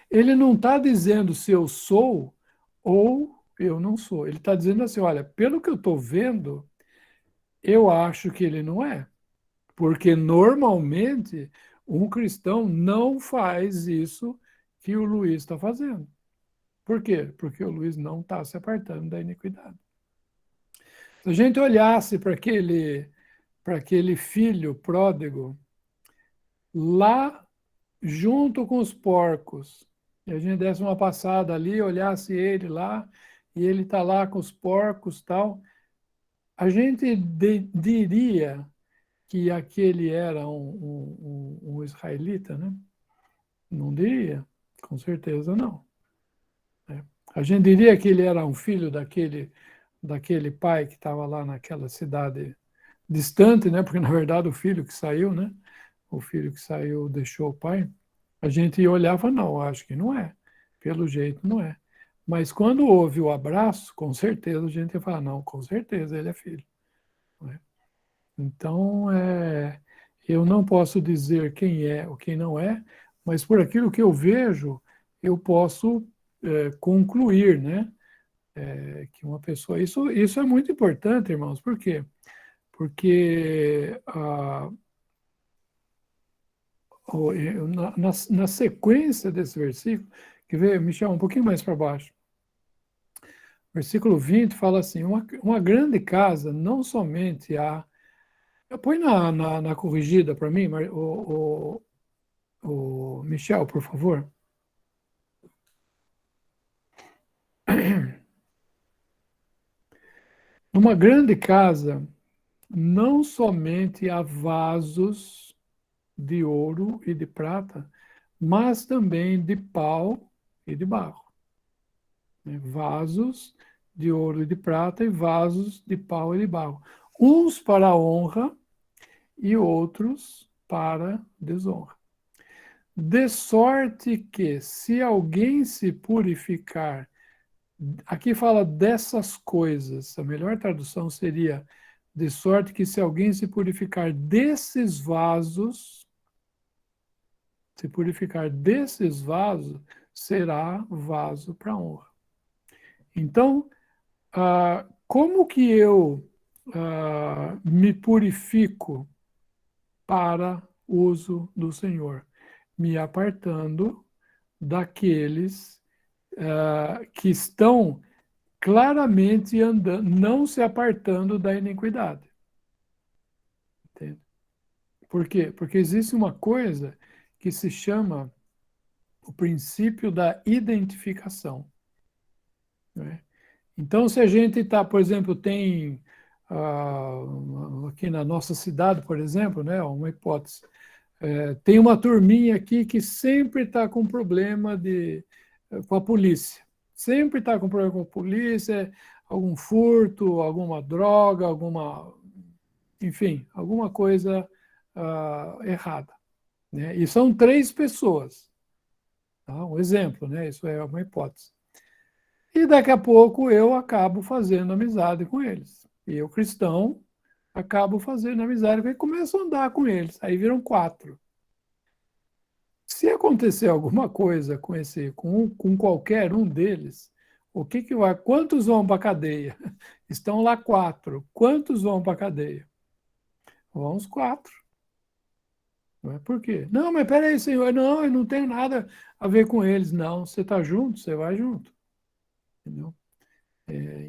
Ele não está dizendo se eu sou ou eu não sou. Ele está dizendo assim: olha, pelo que eu estou vendo, eu acho que ele não é. Porque normalmente um cristão não faz isso que o Luiz está fazendo. Por quê? Porque o Luiz não está se apartando da iniquidade. Se a gente olhasse para aquele filho pródigo lá junto com os porcos, e a gente desse uma passada ali, olhasse ele lá, e ele está lá com os porcos tal, a gente diria que aquele era um israelita, né? Não diria, com certeza não. Né? A gente diria que ele era um filho daquele pai que estava lá naquela cidade distante, né? Porque na verdade o filho que saiu, né? O filho que saiu deixou o pai. A gente olhava, não, acho que não é. Pelo jeito não é. Mas quando houve o abraço, com certeza a gente ia falar, não, com certeza ele é filho. Não é? Então, eu não posso dizer quem é ou quem não é, mas por aquilo que eu vejo, eu posso concluir, né? Que uma pessoa. Isso é muito importante, irmãos. Por quê? Porque na sequência desse versículo, que veio, Michel, um pouquinho mais para baixo. Versículo 20 fala assim: uma grande casa não somente há. Põe na corrigida para mim, o Michel, por favor. Numa grande casa, não somente há vasos de ouro e de prata, mas também de pau e de barro. Né? Vasos de ouro e de prata e vasos de pau e de barro. Uns para a honra e outros para desonra. De sorte que, se alguém se purificar, aqui fala dessas coisas, a melhor tradução seria: de sorte que, se alguém se purificar desses vasos, será vaso para honra. Então, como que eu me purifico para uso do Senhor? Me apartando daqueles que estão claramente andando, não se apartando da iniquidade. Entende? Por quê? Porque existe uma coisa que se chama o princípio da identificação. Né? Então, se a gente está, por exemplo, tem aqui na nossa cidade, por exemplo, né, uma hipótese, tem uma turminha aqui que sempre está com problema com a polícia. Sempre está com problema com a polícia, algum furto, alguma droga, enfim, alguma coisa errada. Né? E são 3 pessoas. Tá? Um exemplo, né? Isso é uma hipótese. E daqui a pouco eu acabo fazendo amizade com eles. E eu, cristão, acabo fazendo amizade e começo a andar com eles. Aí viram 4. Se acontecer alguma coisa com qualquer um deles, o que vai? Quantos vão para a cadeia? Estão lá 4. Quantos vão para a cadeia? Vão os 4. Não é? Por quê? Não, mas peraí, senhor, não, eu não tenho nada a ver com eles. Não, você está junto, você vai junto. Entendeu?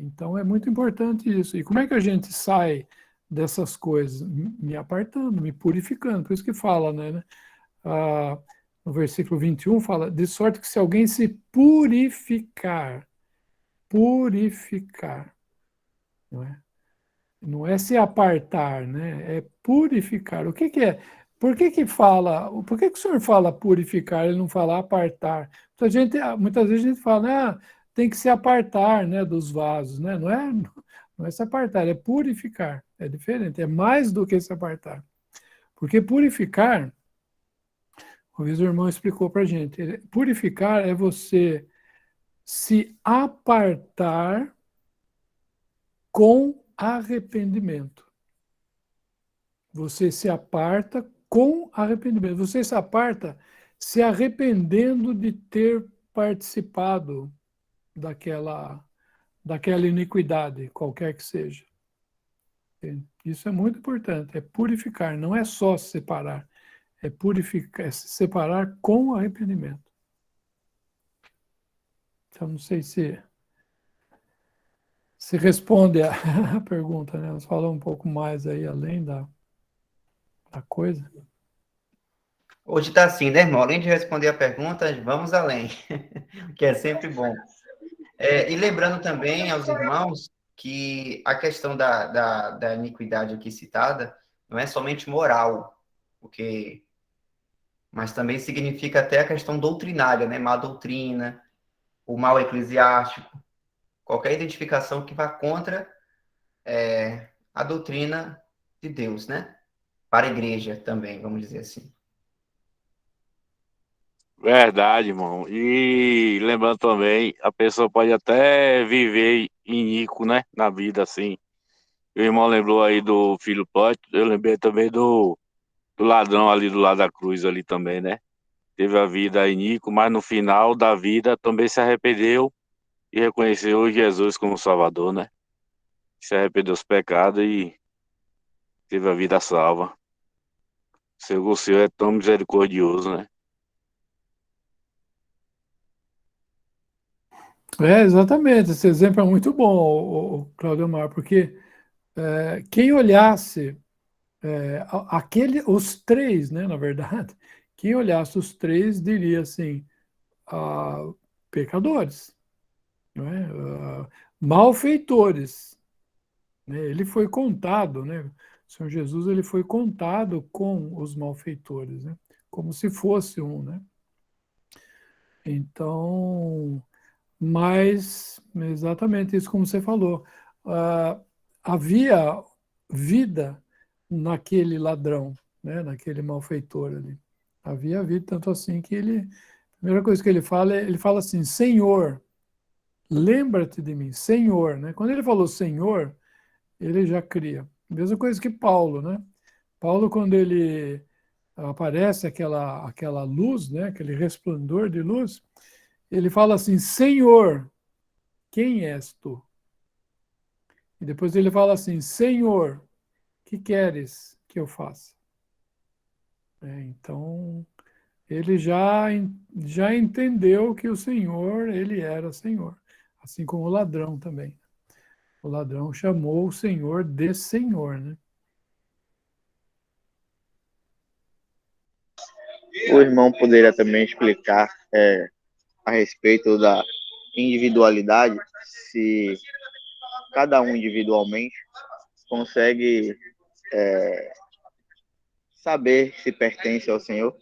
Então é muito importante isso. E como é que a gente sai dessas coisas? Me apartando, me purificando. Por isso que fala, né? No versículo 21 fala, de sorte que, se alguém se purificar, não é? Não é se apartar, né? É purificar. O que é? Por que por que o senhor fala purificar, ele não fala apartar? Muitas vezes a gente fala, tem que se apartar, né, dos vasos, né? Não é se apartar, é purificar. É diferente, é mais do que se apartar. Porque purificar, uma vez o irmão explicou para a gente, purificar é você se apartar com arrependimento. Você se aparta com arrependimento. Você se aparta se arrependendo de ter participado daquela iniquidade, qualquer que seja. Isso é muito importante, é purificar, não é só se separar, é purificar, é se separar com arrependimento. Então, não sei se responde a a pergunta, né? Nós falamos um pouco mais aí, além da coisa. Hoje está assim, né, irmão? Além de responder a pergunta, vamos além, que é sempre bom. E lembrando também aos irmãos que a questão da iniquidade aqui citada não é somente moral, mas também significa até a questão doutrinária, né? Má doutrina, o mal eclesiástico, qualquer identificação que vá contra a doutrina de Deus, né? Para a igreja também, vamos dizer assim. Verdade, irmão. E lembrando também, a pessoa pode até viver iníquo, né? Na vida, assim. O irmão lembrou aí do filho pródigo, eu lembrei também do ladrão ali do lado da cruz ali também, né? Teve a vida iníquo, mas no final da vida também se arrependeu e reconheceu Jesus como Salvador, né? Se arrependeu dos pecados e teve a vida salva. O Senhor é tão misericordioso, né? Exatamente, esse exemplo é muito bom, o Claudio Mar, porque quem olhasse os três, né, na verdade, quem olhasse os três diria assim, pecadores, não é? Malfeitores, né? Ele foi contado, né? O Senhor Jesus ele foi contado com os malfeitores, né? Como se fosse um, né? Então, mas exatamente isso como você falou, havia vida naquele ladrão, né? Naquele malfeitor ali. Havia vida tanto assim que a primeira coisa que ele fala assim, Senhor, lembra-te de mim, Senhor, né? Quando ele falou Senhor, ele já cria. Mesma coisa que Paulo, né? Paulo, quando ele aparece aquela luz, né? Aquele resplandor de luz, ele fala assim, Senhor, quem és tu? E depois ele fala assim, Senhor, que queres que eu faça? Então, ele já entendeu que o Senhor, ele era Senhor. Assim como o ladrão também. O ladrão chamou o Senhor de Senhor, né? O irmão poderia também explicar a respeito da individualidade, se cada um individualmente consegue saber se pertence ao Senhor?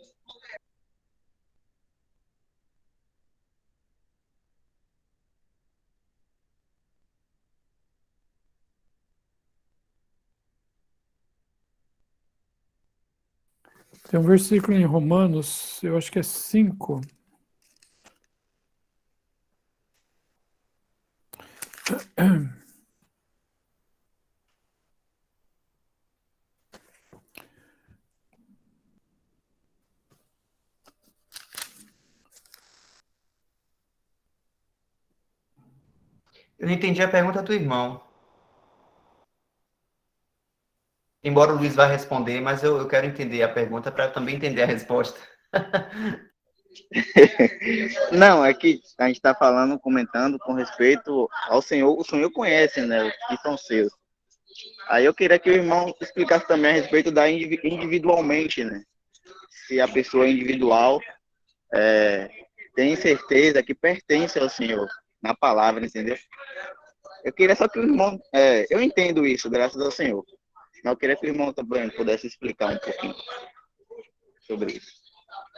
Tem um versículo em Romanos, eu acho que é 5. Eu não entendi a pergunta do irmão. Embora o Luiz vá responder, mas eu quero entender a pergunta para também entender a resposta. Não, é que a gente está falando, comentando com respeito ao Senhor. O Senhor conhece, né, os que são seus. Aí eu queria que o irmão explicasse também a respeito da individualmente, né? Se a pessoa individual tem certeza que pertence ao Senhor, na palavra, entendeu? Eu queria só que o irmão... eu entendo isso, graças ao Senhor. Mas eu queria que o irmão também pudesse explicar um pouquinho sobre isso.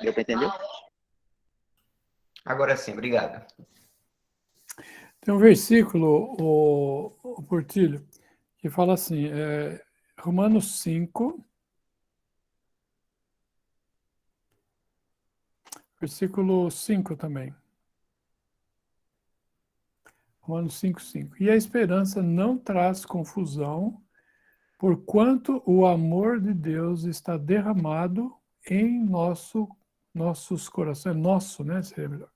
Deu para entender? Agora sim, obrigado. Tem um versículo, o Portilho, que fala assim, Romanos 5, versículo 5 também. Romanos 5, 5. E a esperança não traz confusão, porquanto o amor de Deus está derramado em nossos corações, nosso, né? Seria melhor.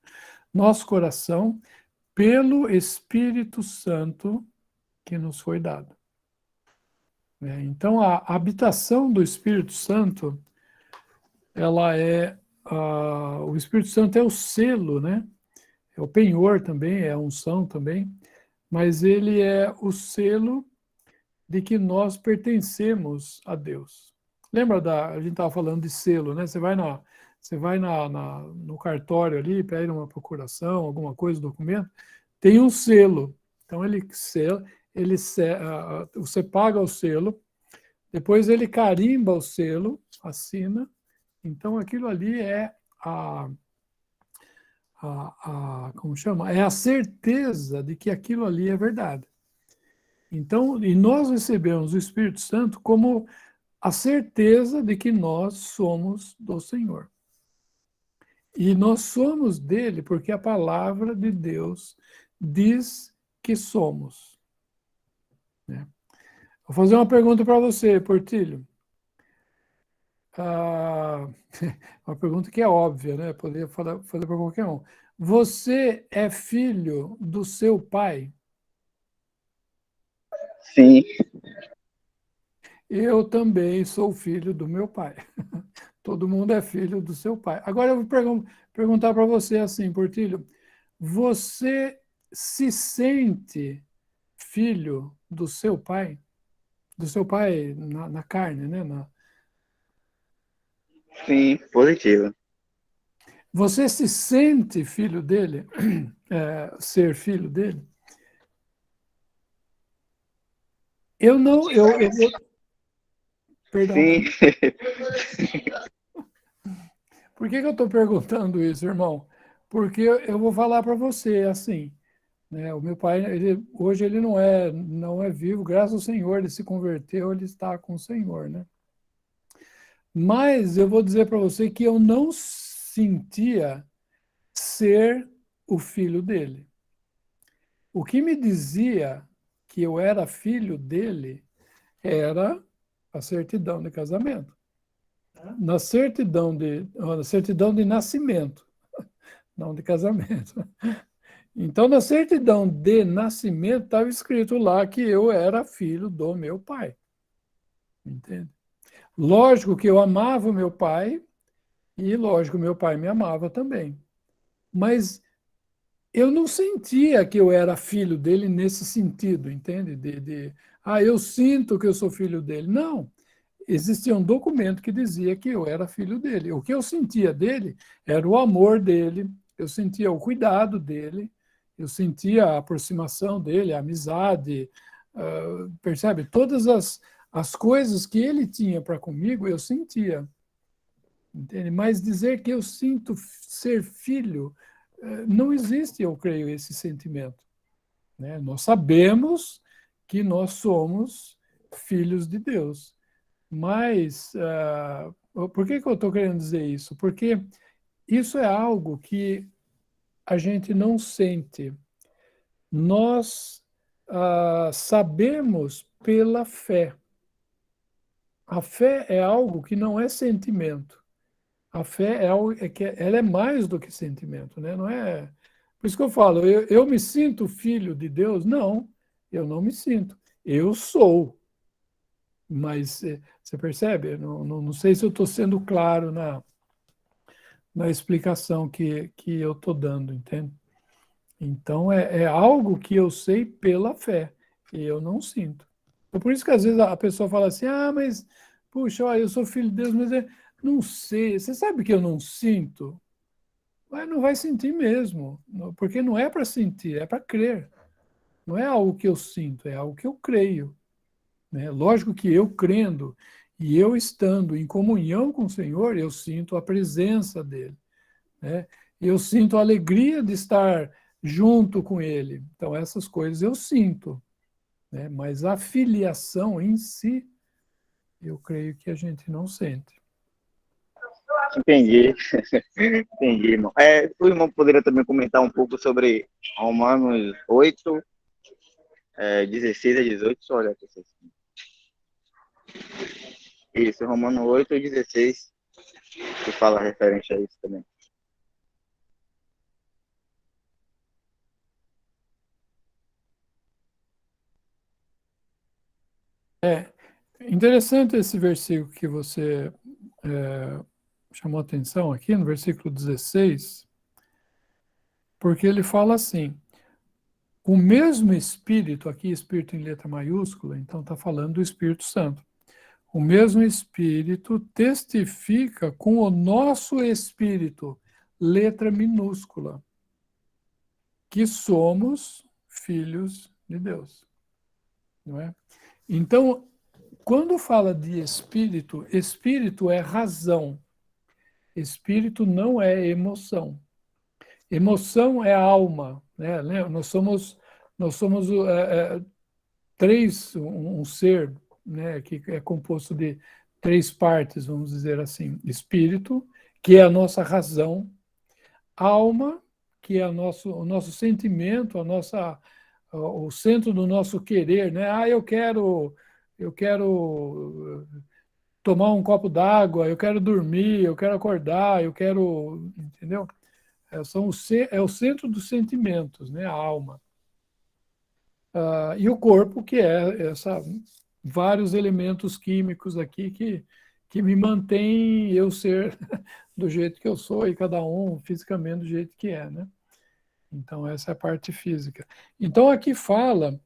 Nosso coração, pelo Espírito Santo que nos foi dado. Então, a habitação do Espírito Santo, o Espírito Santo é o selo, né? É o penhor também, é a unção também, mas ele é o selo de que nós pertencemos a Deus. Lembra a gente estava falando de selo, né? Você vai no cartório ali, pede uma procuração, alguma coisa, documento, tem um selo. Então você paga o selo, depois ele carimba o selo, assina. Então aquilo ali é como chama? É a certeza de que aquilo ali é verdade. Então, e nós recebemos o Espírito Santo como a certeza de que nós somos do Senhor. E nós somos dele porque a palavra de Deus diz que somos. Né? Vou fazer uma pergunta para você, Portilho. Uma pergunta que é óbvia, né? Poderia fazer para qualquer um. Você é filho do seu pai? Sim, Eu também sou filho do meu pai. Todo mundo é filho do seu pai. Agora eu vou perguntar para você assim, Portilho. Você se sente filho do seu pai? Do seu pai na carne, né? sim, positivo. Você se sente filho dele? Ser filho dele? Eu não, perdão. Sim, Por que eu estou perguntando isso, irmão? Porque eu vou falar para você assim, né? O meu pai, hoje ele não é vivo, graças ao Senhor, ele se converteu, ele está com o Senhor, né? Mas eu vou dizer para você que eu não sentia ser o filho dele. O que me dizia que eu era filho dele era a certidão de casamento. Na certidão de nascimento, não de casamento. Então, na certidão de nascimento, estava escrito lá que eu era filho do meu pai. Entende? Lógico que eu amava o meu pai, e lógico, meu pai me amava também. Mas eu não sentia que eu era filho dele nesse sentido, entende? Eu sinto que eu sou filho dele. Não. Existia um documento que dizia que eu era filho dele. O que eu sentia dele era o amor dele, eu sentia o cuidado dele, eu sentia a aproximação dele, a amizade, percebe? Todas as coisas que ele tinha para comigo, eu sentia. Entende? Mas dizer que eu sinto ser filho, não existe, eu creio, esse sentimento. Né? Nós sabemos que nós somos filhos de Deus. Mas, por que eu estou querendo dizer isso? Porque isso é algo que a gente não sente. Nós sabemos pela fé. A fé é algo que não é sentimento. A fé é algo que ela é mais do que sentimento, né? Não é. Por isso que eu falo, eu me sinto filho de Deus? Não, eu não me sinto. Eu sou. Mas você percebe? Não sei se eu estou sendo claro na explicação que eu estou dando, entende? Então, é algo que eu sei pela fé, e eu não sinto. Então, por isso que às vezes a pessoa fala assim, mas, puxa, olha, eu sou filho de Deus, mas não sei. Você sabe que eu não sinto? Mas não vai sentir mesmo, porque não é para sentir, é para crer. Não é algo que eu sinto, é algo que eu creio. Né? Lógico que eu crendo e eu estando em comunhão com o Senhor, eu sinto a presença dele. Né? Eu sinto a alegria de estar junto com ele. Então, essas coisas eu sinto. Né? Mas a filiação em si, eu creio que a gente não sente. entendi. Entendi, irmão. O irmão poderia também comentar um pouco sobre Romanos 8, 16 a 18, só olha aqui. Isso, Romanos 8 e 16, que fala referente a isso também. Interessante esse versículo que você chamou atenção aqui, no versículo 16, porque ele fala assim: O mesmo Espírito, aqui Espírito em letra maiúscula, então está falando do Espírito Santo. O mesmo Espírito testifica com o nosso Espírito, letra minúscula, que somos filhos de Deus. Não é? Então, quando fala de Espírito, Espírito é razão. Espírito não é emoção. Emoção é alma, né? Nós somos três, um ser, né, que é composto de três partes, vamos dizer assim. Espírito, que é a nossa razão. Alma, que é o nosso sentimento, o centro do nosso querer, né? Eu quero tomar um copo d'água, eu quero dormir, eu quero acordar, eu quero, entendeu? É o centro dos sentimentos, né? A alma. E o corpo, que é vários elementos químicos aqui que me mantém eu ser do jeito que eu sou e cada um fisicamente do jeito que é, né? Então, essa é a parte física. Então, aqui fala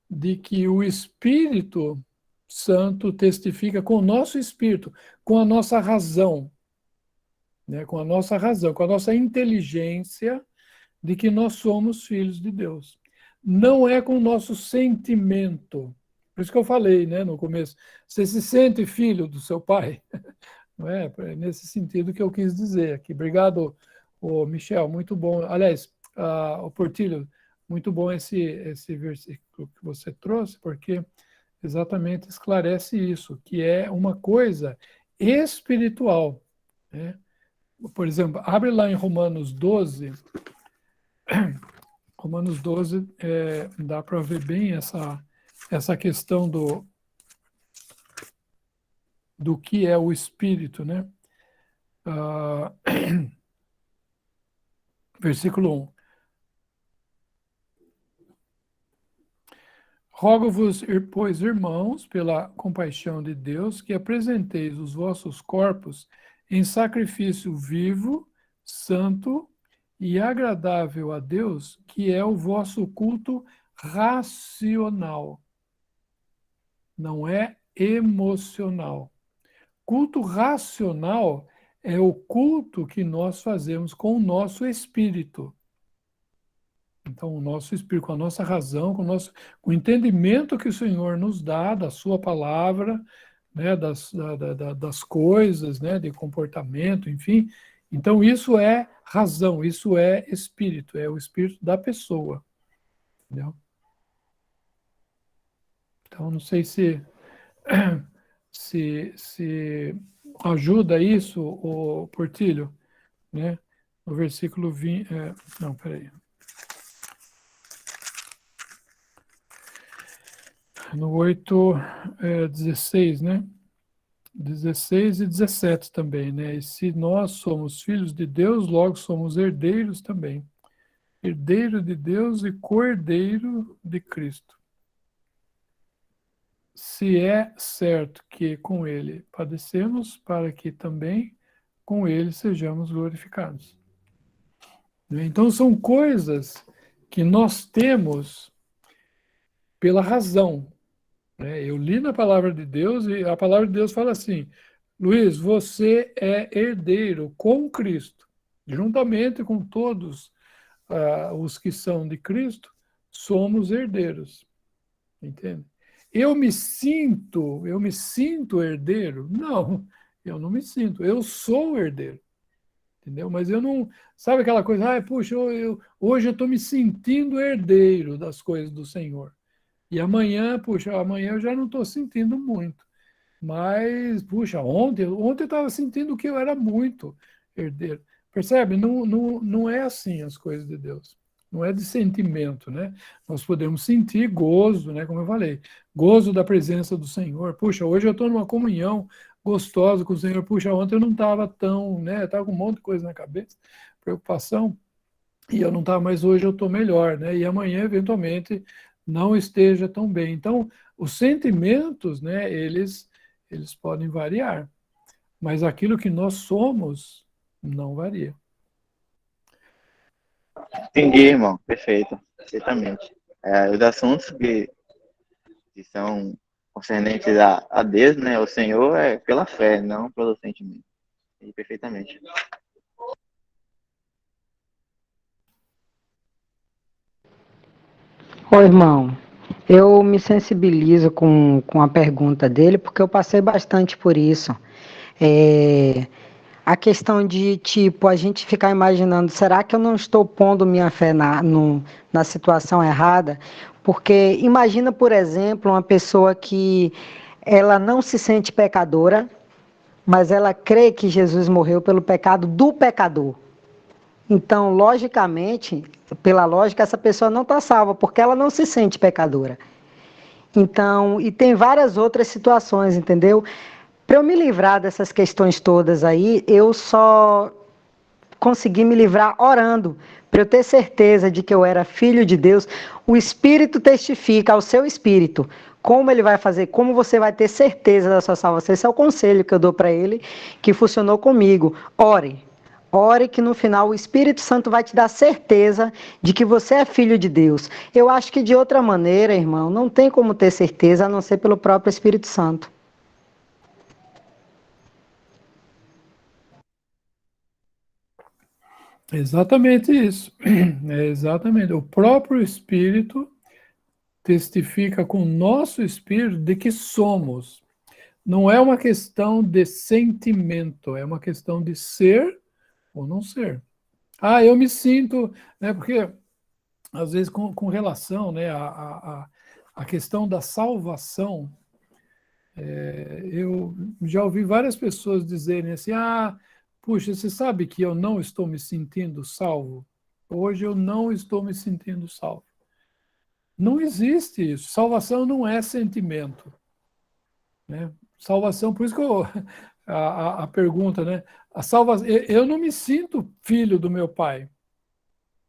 de que o Espírito Santo testifica com o nosso espírito, com a nossa razão, né? Com a nossa razão, com a nossa inteligência de que nós somos filhos de Deus. Não é com o nosso sentimento. Por isso que eu falei, né, no começo, você se sente filho do seu pai? Não é? É nesse sentido que eu quis dizer aqui. Obrigado, Michel, muito bom. Aliás, o Portilho, muito bom esse versículo que você trouxe, porque exatamente esclarece isso, que é uma coisa espiritual, né? Por exemplo, abre lá em Romanos 12. Romanos 12, dá para ver bem essa questão do que é o Espírito, né? Versículo 1. Rogo-vos, pois, irmãos, pela compaixão de Deus, que apresenteis os vossos corpos em sacrifício vivo, santo e agradável a Deus, que é o vosso culto racional. Não é emocional. Culto racional é o culto que nós fazemos com o nosso espírito. Então, o nosso espírito, com a nossa razão, com o entendimento que o Senhor nos dá da sua palavra, né, das coisas, né, de comportamento, enfim. Então, isso é razão, isso é espírito, é o espírito da pessoa. Entendeu? Então, não sei se ajuda isso, o Portilho, né? No versículo 20. Não, peraí. No 8:16, né? 16 e 17 também, né? E se nós somos filhos de Deus, logo somos herdeiros também. Herdeiro de Deus e co-herdeiro de Cristo. Se é certo que com ele padecemos, para que também com ele sejamos glorificados. Então, são coisas que nós temos pela razão. Eu li na palavra de Deus e a palavra de Deus fala assim: Luiz, você é herdeiro com Cristo, juntamente com todos os que são de Cristo, somos herdeiros. Entende? Eu me sinto herdeiro? Não, eu não me sinto. Eu sou herdeiro. Entendeu? Mas eu não... Sabe aquela coisa, puxa, hoje eu estou me sentindo herdeiro das coisas do Senhor. E amanhã eu já não estou sentindo muito. Mas, puxa, ontem eu estava sentindo que eu era muito herdeiro. Percebe? Não é assim as coisas de Deus. Não é de sentimento, né? Nós podemos sentir gozo, né? Como eu falei, gozo da presença do Senhor. Puxa, hoje eu estou numa comunhão gostosa com o Senhor. Puxa, ontem eu não estava tão, né? Estava com um monte de coisa na cabeça, preocupação, e eu não estava, mas hoje eu estou melhor, né? E amanhã, eventualmente, não esteja tão bem. Então, os sentimentos, né? Eles podem variar, mas aquilo que nós somos não varia. Entendi, irmão. Perfeito. Perfeitamente. os assuntos que são concernentes a Deus, né, o Senhor, é pela fé, não pelo sentimento. E perfeitamente. Ô, irmão, eu me sensibilizo com a pergunta dele porque eu passei bastante por isso. É, a questão de, tipo, a gente ficar imaginando, será que eu não estou pondo minha fé na situação errada? Porque imagina, por exemplo, uma pessoa que ela não se sente pecadora, mas ela crê que Jesus morreu pelo pecado do pecador. Então, logicamente, pela lógica, essa pessoa não está salva, porque ela não se sente pecadora. Então, e tem várias outras situações, entendeu? Para eu me livrar dessas questões todas aí, eu só consegui me livrar orando, para eu ter certeza de que eu era filho de Deus. O Espírito testifica ao seu espírito como ele vai fazer, como você vai ter certeza da sua salvação. Esse é o conselho que eu dou para ele, que funcionou comigo. Ore. Ore que no final o Espírito Santo vai te dar certeza de que você é filho de Deus. Eu acho que de outra maneira, irmão, não tem como ter certeza a não ser pelo próprio Espírito Santo. Exatamente isso. É exatamente. O próprio Espírito testifica com o nosso espírito de que somos. Não é uma questão de sentimento, é uma questão de ser ou não ser. Ah, eu me sinto, né, porque às vezes com relação, né, a questão da salvação, eu já ouvi várias pessoas dizerem assim, puxa, você sabe que eu não estou me sentindo salvo? Hoje eu não estou me sentindo salvo. Não existe isso. Salvação não é sentimento, né? Salvação, por isso que a pergunta, né? A salvação, eu não me sinto filho do meu pai.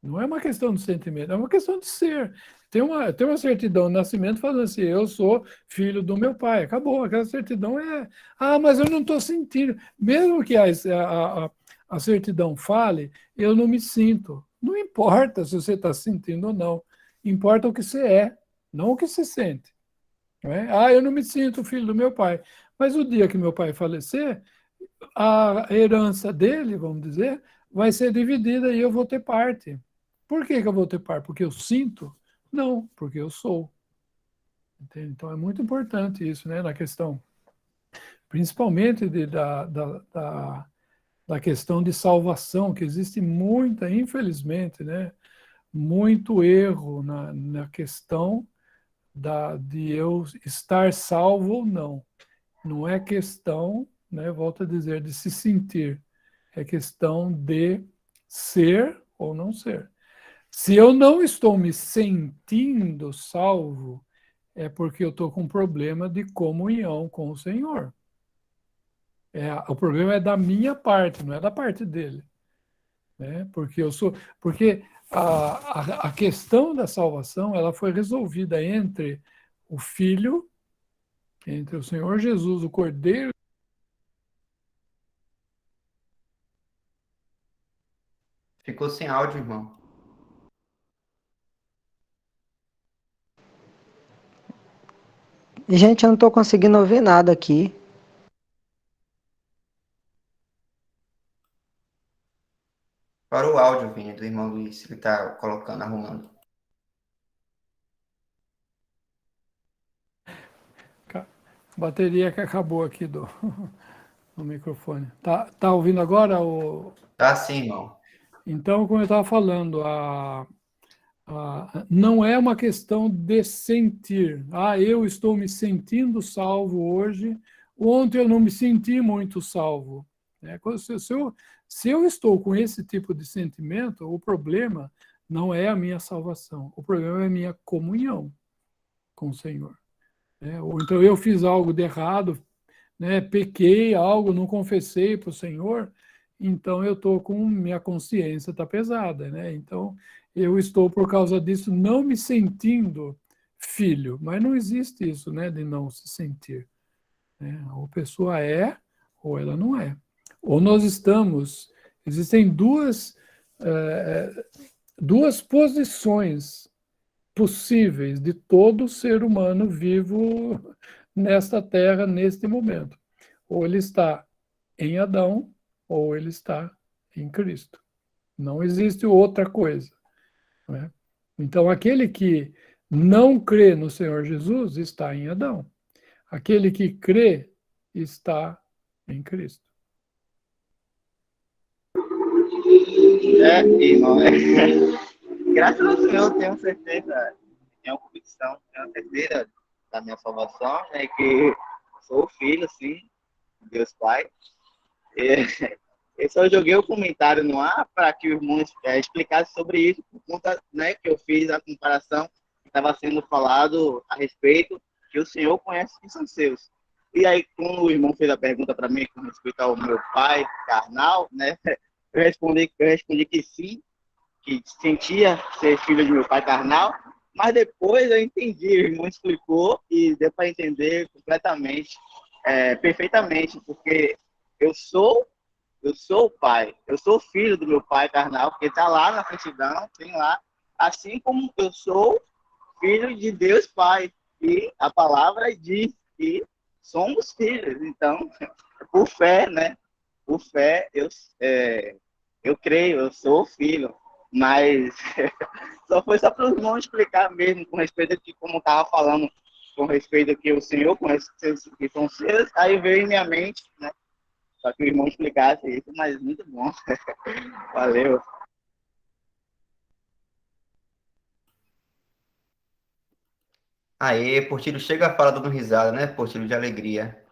Não é uma questão de sentimento, é uma questão de ser. Tem uma certidão de nascimento falando assim, eu sou filho do meu pai. Acabou, aquela certidão é... mas eu não estou sentindo. Mesmo que a certidão fale, eu não me sinto. Não importa se você está sentindo ou não. Importa o que você é, não o que você sente. Não é? Eu não me sinto filho do meu pai. Mas o dia que meu pai falecer, a herança dele, vamos dizer, vai ser dividida e eu vou ter parte. Por que eu vou ter parte? Porque eu sinto? Não, porque eu sou. Entende? Então é muito importante isso, né, na questão, principalmente da questão de salvação, que existe muita, infelizmente, né, muito erro na questão de eu estar salvo ou não. Não é questão, né, volto a dizer, de se sentir. É questão de ser ou não ser. Se eu não estou me sentindo salvo, é porque eu estou com um problema de comunhão com o Senhor. O problema é da minha parte, não é da parte dele. Né? Porque a questão da salvação ela foi resolvida entre o Filho, entre o Senhor Jesus, o Cordeiro. Ficou sem áudio, irmão. Gente, eu não estou conseguindo ouvir nada aqui. Para o áudio, Vini, do irmão Luiz, ele está colocando, arrumando. Bateria que acabou aqui do microfone. Tá ouvindo agora? Tá sim, irmão. Então, como eu estava falando, não é uma questão de sentir. Eu estou me sentindo salvo hoje. Ontem eu não me senti muito salvo. Né? Se eu estou com esse tipo de sentimento, o problema não é a minha salvação. O problema é a minha comunhão com o Senhor. Né? Ou então eu fiz algo de errado, né? Pequei algo, não confessei para o Senhor, então eu estou com minha consciência está pesada, né? Então eu estou por causa disso não me sentindo filho, mas não existe isso, né? De não se sentir. Né? Ou a pessoa é ou ela não é. Ou nós estamos, existem duas posições possíveis de todo ser humano vivo nesta terra, neste momento. Ou ele está em Adão, ou ele está em Cristo. Não existe outra coisa. Né? Então, aquele que não crê no Senhor Jesus está em Adão. Aquele que crê está em Cristo. Irmão, graças ao Senhor, eu tenho certeza, tenho convicção, tenho certeza da minha salvação, né, que sou filho, sim, de Deus Pai. Eu só joguei o comentário no ar para que o irmão explicasse sobre isso, por conta, né, que eu fiz a comparação que estava sendo falado a respeito, que o Senhor conhece que são seus. E aí, quando o irmão fez a pergunta para mim com respeito ao meu pai carnal, né, eu respondi que sim, que sentia ser filho de meu pai carnal, mas depois eu entendi, o irmão explicou e deu para entender completamente, perfeitamente, porque eu sou o pai, eu sou filho do meu pai carnal, porque está lá na certidão, tem lá, assim como eu sou filho de Deus Pai, e a palavra diz que somos filhos, então, por fé, né? Por fé, eu creio, eu sou filho, mas só para os irmãos explicar mesmo, com respeito a que, como estava falando, com respeito a que o Senhor conhece que são seus, aí veio em minha mente, né? Só que o irmão explicasse isso, mas muito bom. Valeu. Aê, Portilho chega a falar dando risada, né, Portilho, de alegria.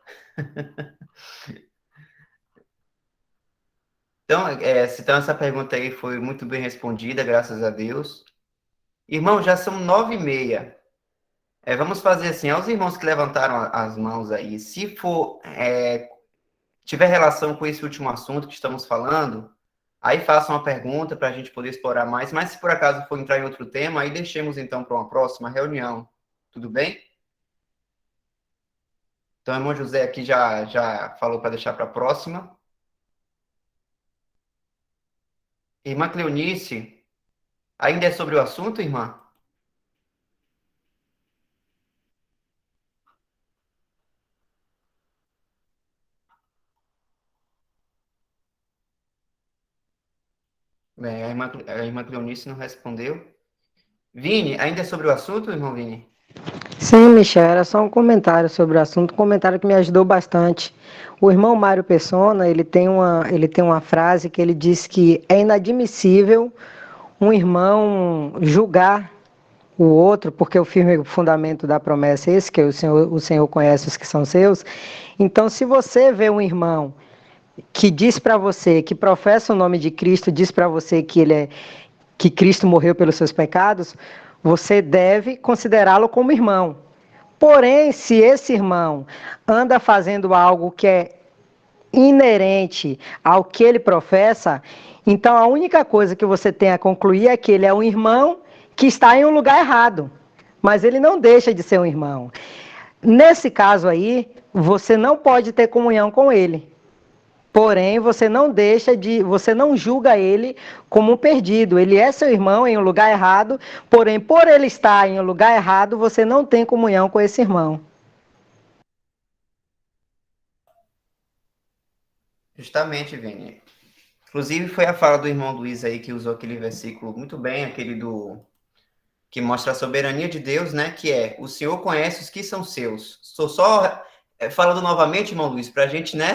Então, citando essa pergunta aí, foi muito bem respondida, graças a Deus. Irmão, já são 9h30. Vamos fazer assim, aos irmãos que levantaram as mãos aí, se for, tiver relação com esse último assunto que estamos falando, aí façam uma pergunta para a gente poder explorar mais, mas se por acaso for entrar em outro tema, aí deixemos então para uma próxima reunião. Tudo bem? Então, o irmão José aqui já falou para deixar para a próxima. Irmã Cleonice, ainda é sobre o assunto, irmã? A irmã Cleonice não respondeu. Vini, ainda é sobre o assunto, irmão Vini? Sim, Michel, era só um comentário sobre o assunto, um comentário que me ajudou bastante. O irmão Mário Persona, ele tem uma frase que ele diz que é inadmissível um irmão julgar o outro, porque o firme fundamento da promessa é esse, que o Senhor conhece os que são seus. Então, se você vê um irmão que diz para você, que professa o nome de Cristo, diz para você que Cristo morreu pelos seus pecados, você deve considerá-lo como irmão. Porém, se esse irmão anda fazendo algo que é inerente ao que ele professa, então a única coisa que você tem a concluir é que ele é um irmão que está em um lugar errado, mas ele não deixa de ser um irmão. Nesse caso aí, você não pode ter comunhão com ele. Porém, você não julga ele como um perdido. Ele é seu irmão em um lugar errado, porém, por ele estar em um lugar errado, você não tem comunhão com esse irmão. Justamente, Vini. Inclusive, foi a fala do irmão Luiz aí que usou aquele versículo muito bem, aquele que mostra a soberania de Deus, né? Que é, o Senhor conhece os que são seus. Estou só falando novamente, irmão Luiz, para a gente, né,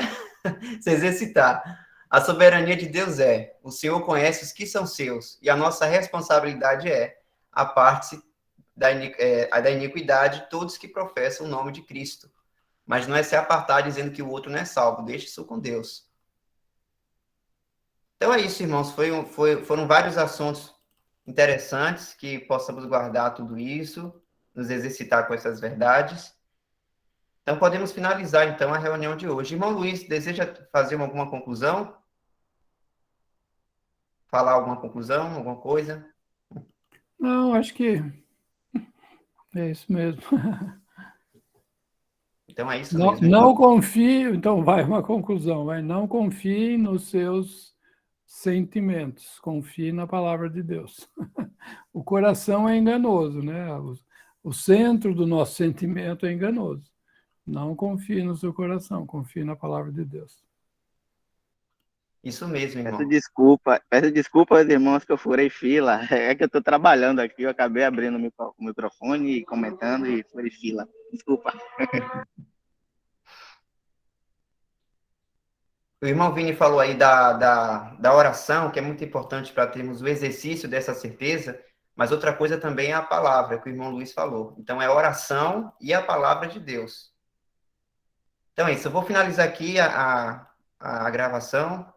se exercitar. A soberania de Deus o Senhor conhece os que são seus, e a nossa responsabilidade é a parte da iniquidade de todos que professam o nome de Cristo. Mas não é se apartar dizendo que o outro não é salvo, deixe isso com Deus. Então é isso, irmãos, foram vários assuntos interessantes que possamos guardar tudo isso, nos exercitar com essas verdades. Então, podemos finalizar, então, a reunião de hoje. Irmão Luiz, deseja fazer alguma conclusão? Falar alguma conclusão, alguma coisa? Não, acho que é isso mesmo. Então, é isso Não, mesmo. não confie, então vai uma conclusão, não confie nos seus sentimentos, confie na palavra de Deus. O coração é enganoso, né? O centro do nosso sentimento é enganoso. Não confie no seu coração, confie na palavra de Deus. Isso mesmo, irmão. Peço desculpa aos irmãos que eu furei fila. É que eu estou trabalhando aqui, eu acabei abrindo o microfone e comentando e furei fila. Desculpa. O irmão Vini falou aí da oração, que é muito importante para termos o exercício dessa certeza, mas outra coisa também é a palavra, que o irmão Luiz falou. Então, é a oração e a palavra de Deus. Então é isso, eu vou finalizar aqui a gravação.